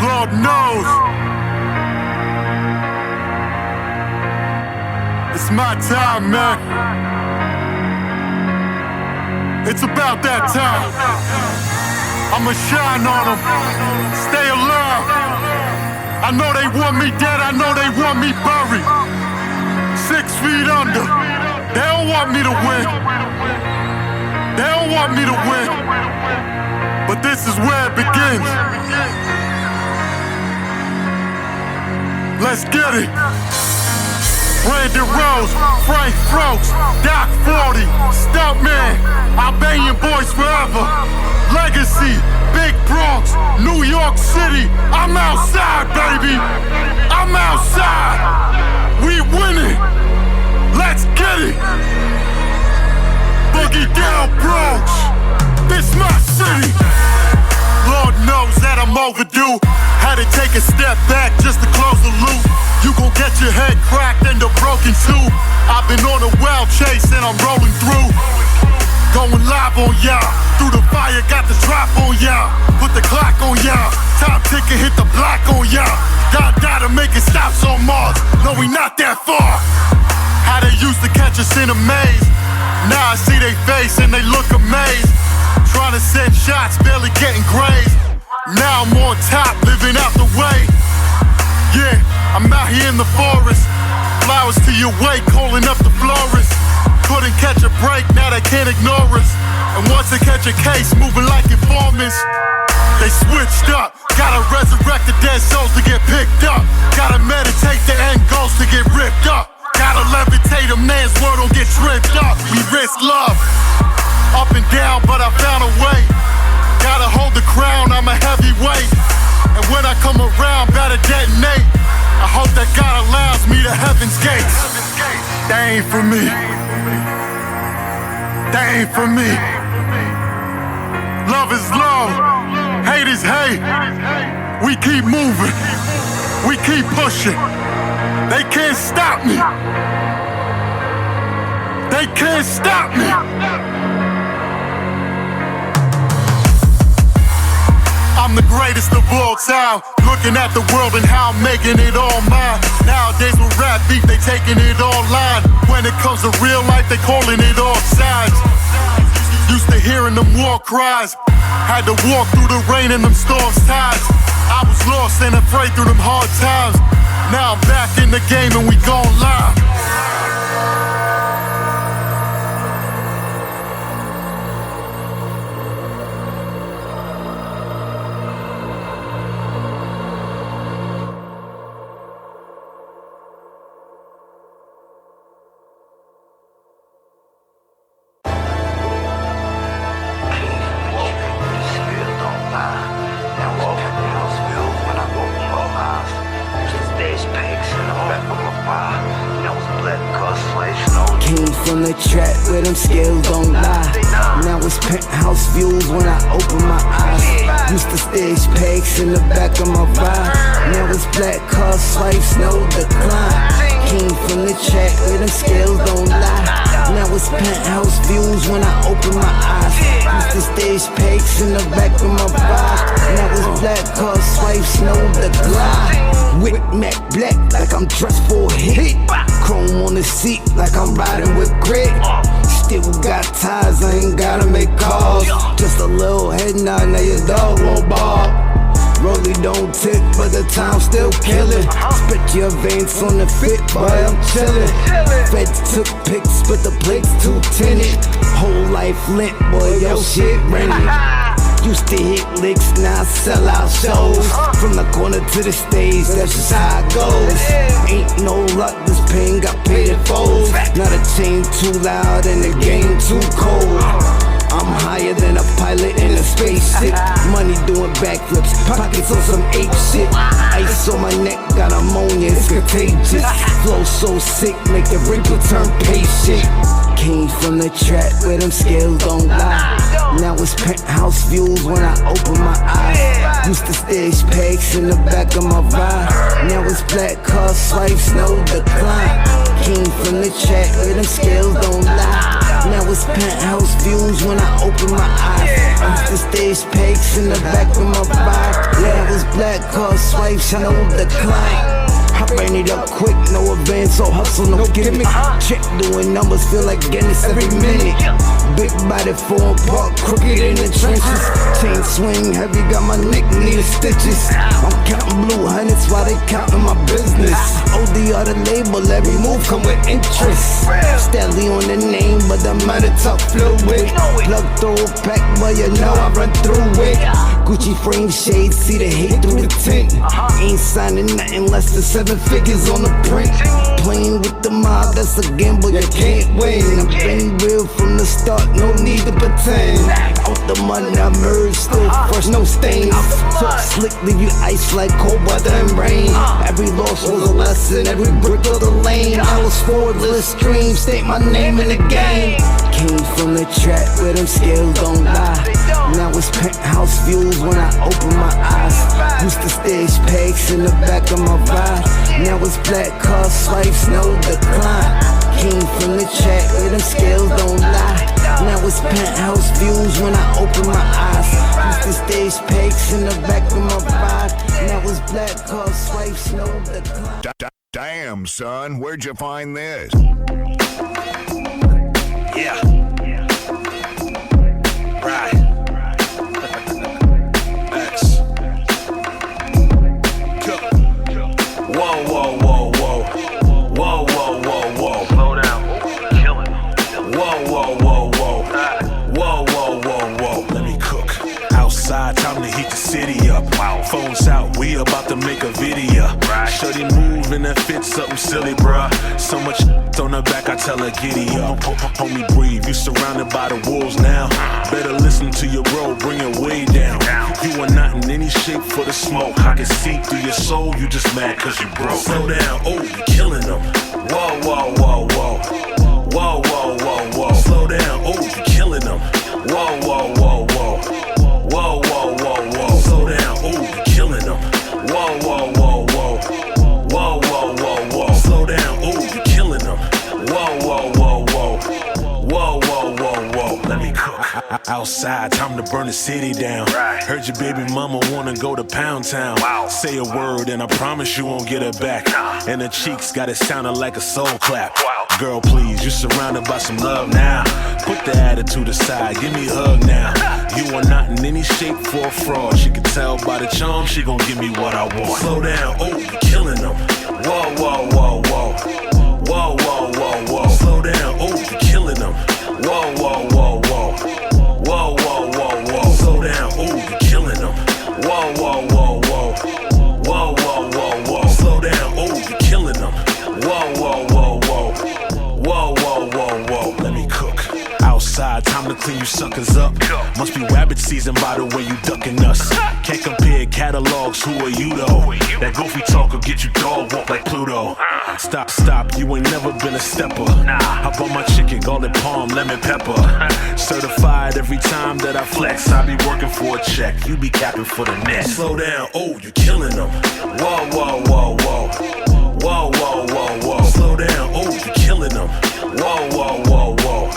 Lord knows it's my time, man. It's about that time. I'ma shine on them, stay alive. I know they want me dead, I know they want me buried. 6 feet under, they don't want me to win. They don't want me to win, but this is where it begins. Let's get it. Randy Rose, Frank Frokes, Doc 40, Stuntman, Albanian Boys Forever, Legacy, Big Bronx, New York City. I'm outside, baby. I'm outside. We winning. Let's get it. Boogie down Bronx, this my city. Lord knows that I'm overdue. Had to take a step back just to close the loop. You gon' get your head cracked and a broken tooth. I've been on a wild chase and I'm rolling through. Going live on y'all. Through the fire, got the drop on y'all. Put the clock on y'all. Time ticket, hit the block on y'all. God to make it stops on Mars. No, we not that far. How they used to catch us in a maze. Now I see they face and they look amazed. Trying to send shots, barely getting grazed. Now I'm on top, living out the way. Yeah, I'm out here in the forest. Flowers to your way, calling up the florist. Couldn't catch a break, now they can't ignore us. And once they catch a case, moving like informants. They switched up. Gotta resurrect the dead souls to get picked up. Gotta meditate the end goals to get ripped up. Gotta levitate a man's word, don't get tripped up. We risk love, up and down, but I found a way. Gotta hold the crown, I'm a heavyweight. And when I come around, better detonate. I hope that God allows me to heaven's gates. They ain't for me. They ain't for me. Love is love, hate is hate. We keep moving, we keep pushing. They can't stop me. They can't stop me. I'm the greatest of all time. Looking at the world and how I'm making it all mine. Nowadays with rap beef, they taking it online. When it comes to real life, they calling it all sides. Used to hearing them war cries. Had to walk through the rain and them storms tides. I was lost and afraid through them hard times. Now I'm back in the game and we gon' live. Came from the trap where them scales don't lie. Now it's penthouse views when I open my eyes. Used to stage pegs in the back of my vibe. Now it's black car swipes, no decline. Came from the track where them scales don't lie. Now it's penthouse views when I open my eyes. Used to stage pegs in the back of my vibe. Now it's black car swipes, no decline. With Mac black like I'm dressed for a hit. Chrome on the seat like I'm riding with grit. Still got ties, I ain't gotta make calls. Just a little head nod, now your dog won't bark. Rollie don't tick, but the time still killing. Spit your veins on the fit, boy, I'm chillin'. Feds took pics, but the plate's too tinted. Whole life lint, boy, yo shit rented. Used to hit licks, now I sell out shows. From the corner to the stage, that's just how it goes. Ain't no luck, this pain got paid in full. Now the chain too loud and the game too cold. I'm higher than a pilot in a spaceship. Money doing backflips, pockets on some ape shit. Ice on my neck, got ammonia, it's contagious. Flow so sick, make the wrinkle turn patient. Came from the trap where them scales don't lie. Now it's penthouse views when I open my eyes. Used to stage pegs in the back of my vibe. Now it's black car swipes, no decline. Came from the trap where them scales don't lie. Now it's penthouse views when I open my eyes. Used to stage pegs in the back of my vibe. Now it's black car swipes, no decline. I ran it up quick, no advance, so hustle, no gimmick. Check doing numbers, feel like Guinness every minute. Big body form park, crooked in the trenches. Chain swing heavy, got my neck needed stitches. I'm counting blue hundreds while they counting my business. OD the label, every move come with interest. Stanley on the name, but the matter talk fluid. Plug through a pack, but you know I run through it. Gucci frame shades, see the hate through the tint. Ain't signing nothing less than 7 figures on the print. Playing with the mob, that's a gamble you can't win. I've been real from the start, no need to pretend. Out the money I merged, still fresh, no stains. Talk slick, leave you ice like cold weather and rain. Every loss was a lesson, every brick of the lane. I was forward, let's stream, state my name in the game. Came from the trap where them scales don't lie. Now it's penthouse views when I open my eyes. Used to stage pegs in the back of my vibe. Now it's black car swipes, no decline. Came from the trap where them scales don't lie. Now it's penthouse views when I open my eyes. Used to stage pegs in the back of my vibe. Now it's black car swipes, no decline. Damn, son, where'd you find this? Yeah. Right. X. Whoa, whoa, we about to make a video. Shorty move and that fit something silly, bruh. So much on her back, I tell her giddy up. Homie, breathe, you surrounded by the wolves now. Better listen to your bro, bring it way down. You are not in any shape for the smoke. I can see through your soul, you just mad cause you broke. Slow down, oh, you killing them. Whoa, whoa, whoa, whoa. Whoa, whoa, whoa, whoa. Slow down, oh, you killing them. Whoa, whoa, whoa, whoa. Whoa, whoa, whoa, whoa. Slow down, oh, you killing them. Whoa, whoa, whoa, whoa. Whoa, whoa, whoa, whoa. Slow down, oh, you killing them. Whoa, whoa, whoa, whoa. Whoa, whoa, whoa, whoa. Let me cook. Outside, time to burn the city down. Heard your baby mama wanna go to Pound Town. Say a word and I promise you won't get her back. And her cheeks got it sounding like a soul clap. Girl, please, you're surrounded by some love now. Put the attitude aside, give me a hug now. You are not in any shape for a fraud. She can tell by the charm, she gon' give me what I want. Slow down, oh, you killing them. Whoa, whoa, whoa, whoa. Whoa, whoa, whoa, whoa. Slow down, oh, you killing them. Whoa, whoa, whoa, whoa. Whoa, whoa, whoa, whoa. Slow down, oh, you killing them. Whoa, whoa, whoa, whoa. Whoa, whoa, whoa, whoa. Slow down, oh, you killing them. Whoa, whoa, whoa, whoa. Whoa, whoa, whoa, whoa. Let me cook. Outside, time to clean you suckers up. Must be rabbit season by the way you ducking us. Can't compare catalogs, who are you though? That goofy talk will get you dog walk like Pluto. Stop, stop, you ain't never been a stepper. I bought my chicken, garlic palm, lemon pepper. Certified every time that I flex. I be working for a check, you be capping for the next. Slow down, oh, you killing them. Whoa, whoa, whoa, whoa. Whoa, whoa, whoa, whoa. Slow down, oh, you killing them. Whoa, whoa, whoa, whoa.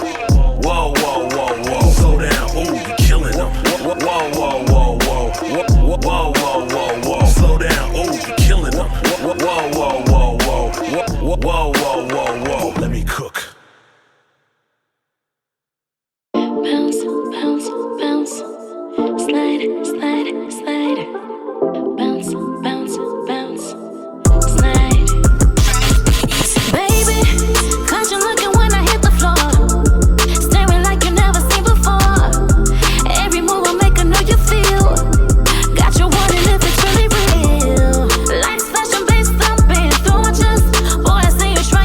Whoa, whoa, whoa, whoa. Slow down, oh, you killing them. Whoa, whoa, whoa, whoa. Whoa, whoa, whoa, whoa. Slow down, oh, you killing them. Whoa, whoa, whoa, whoa. Whoa, whoa, whoa, whoa, whoa. Let me cook. Bounce, bounce, bounce. Slide, slide, slide. Bounce, bounce, bounce. Slide. Baby, cause you're looking when I hit the floor. Staring like you never seen before. Every move I make, I know you feel. Got you wondering if it's really real. Lights flashing, bass thumping through my chest. Boy, I see you try.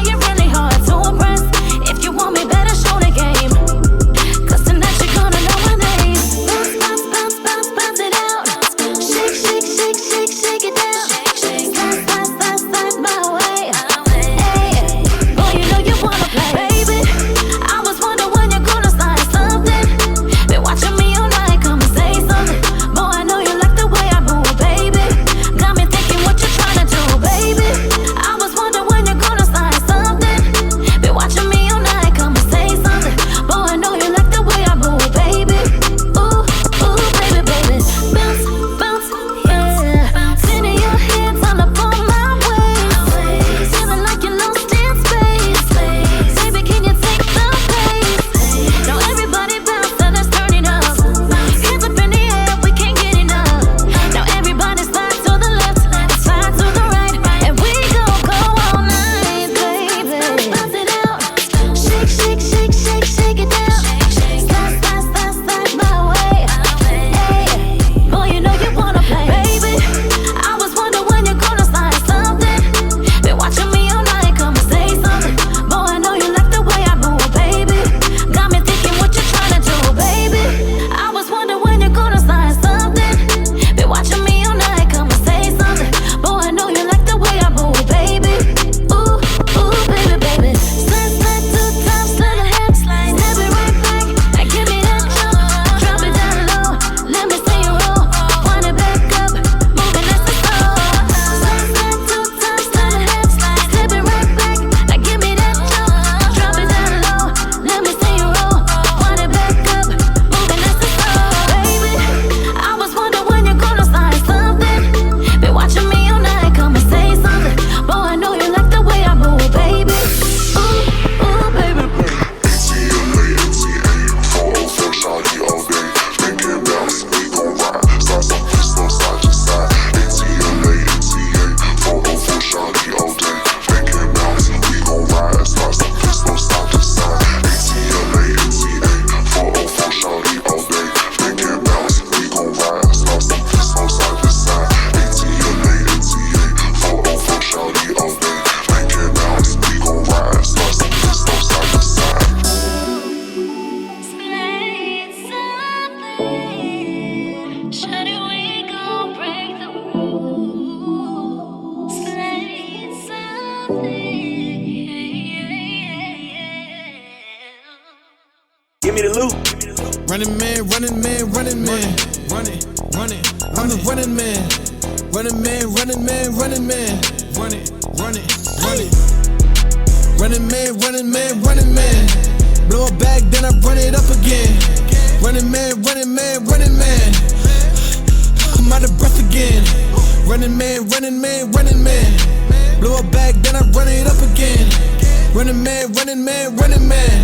Running man, running man, running man. Running. I'm the running man. Running man, running man, running man. Running. Running man, running man, running man. Blow it back, then I run it up again. Running man, running man, running man. I'm out of breath again. Running man, running man, running man. Blow it back, then I run it up again. Running man, running man, running man.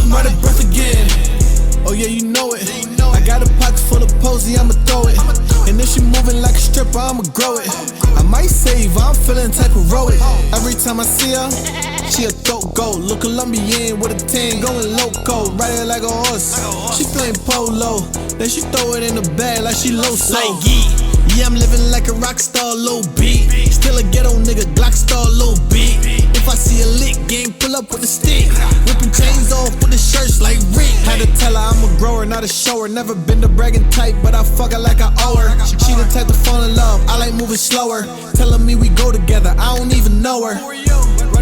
I'm out of breath again. Oh yeah, you know it. I got a pocket full of posy, I'ma throw it. And if she moving like a stripper, I'ma grow it. I might save, I'm feeling type heroic. Every time I see her, she a throat goat. Look Colombian with a 10, going loco. Ride it like a horse. She playing polo, then she throw it in the bag like she low so. Yeah, I'm living like a rock star, low beat. Still a ghetto nigga, Glock star, low beat. If I see a lick gang, pull up with the stick. Ripping chains off with the shirts like Rick. Had to tell her I'm a grower, not a shower. Never been the bragging type, but I fuck her like I owe her. She the type to fall in love, I like moving slower. Telling me we go together, I don't even know her.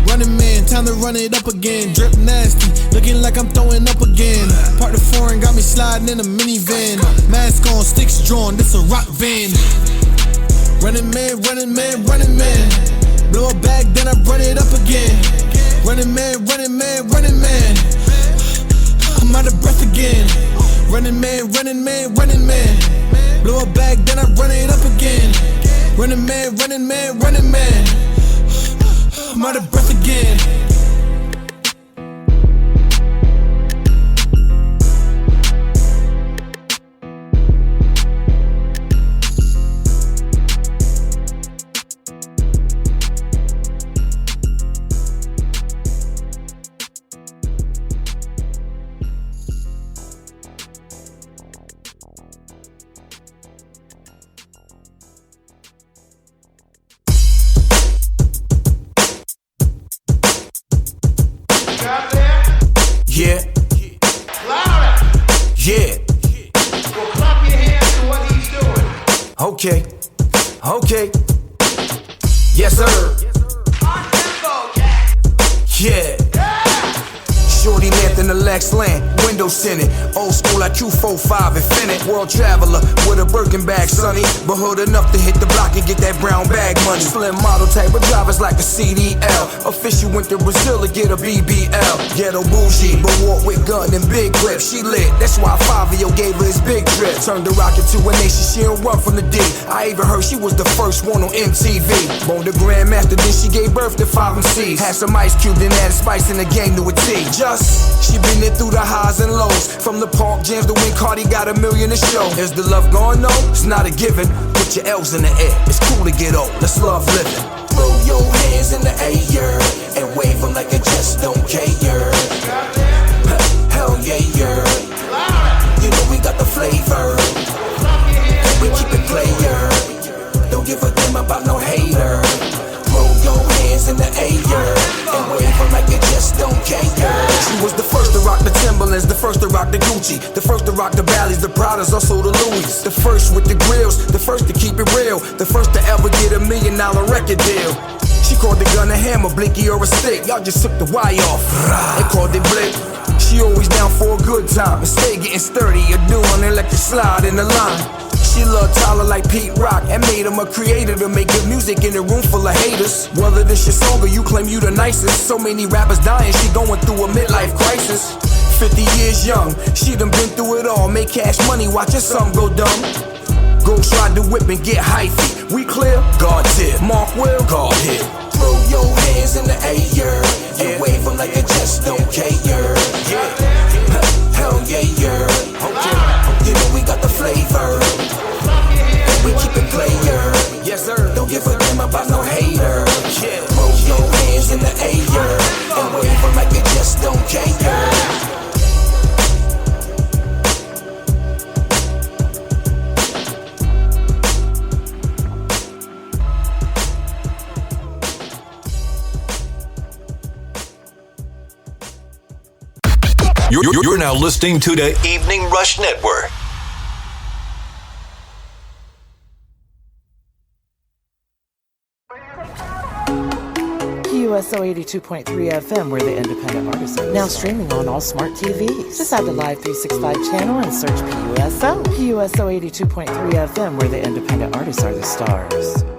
Running man, time to run it up again. Drip nasty, looking like I'm throwing up again. Park the foreign, got me sliding in a minivan. Mask on, sticks drawn, this a rock van. Running man, running man, running man. Blow it back, then I run it up again. Running man, running man, running man. I'm out of breath again. Running man, running man, running man. Blow it back, then I run it up again. Running man, running man, running man. I'm out of breath again. Yeah. Yeah. Well, clap your hands to what he's doing. Okay. Yes, sir. Yeah. Shorty length in the Lex land, window tinted. Old school like Q45 Infinite. World traveler with a Birkin bag, sonny. But hood enough to hit the block and get that brown bag money. Slim model type of drivers like a CDL. Official went to Brazil to get a BBL. Ghetto bougie, but walk with gun and big clip. She lit, that's why Fabio gave her his big trip. Turned the rocket to a nation, she don't run from the D. I even heard she was the first one on MTV. Born the Grandmaster, then she gave birth to 5 MCs. Had some ice cube, then added spice in the game to a T. She been there through the highs and lows. From the park jams to when Cardi got $1 million to show. Is the love gone? No, it's not a given. Put your L's in the air, it's cool to get old. Let's love living. Throw your hands in the air and wave them like you just don't care. Hell yeah, you know we got the flavor. And we keep it player. Don't give a damn about no hater. Throw your hands in the air and wave them like you just don't care. She was the first to rock the Timberlands, the first to rock the Gucci, the first to rock the Valleys, the Pradas, also the Louis. The first with the grills, the first to keep it real, the first to ever get $1 million record deal. She called the gun a hammer, blinky or a stick. Y'all just took the wire off and called it blick. She always down for a good time and stay getting sturdy or doing electric slide in the line. She loved Tyler like Pete Rock and made him a creator to make good music in a room full of haters. Whether this your song or you claim you the nicest, so many rappers dying, she going through a midlife crisis. 50 years young, she done been through it all. Make cash money, watching some go dumb. Ghost ride the whip and get hyphy. We clear? God tip. Mark Will? God hit. Throw your hands in the air and wave them like you just don't care. Hell yeah, okay. You know we got the flavor. And we keep it player. Yes, sir. Don't give a damn about no hater. Throw your hands in the air and wave them like you just don't care. You're now listening to the Evening Rush Network. PUSO 82.3 FM, where the independent artists are. Now streaming on all smart TVs. Just add the Live 365 channel and search PUSO. PUSO 82.3 FM, where the independent artists are the stars.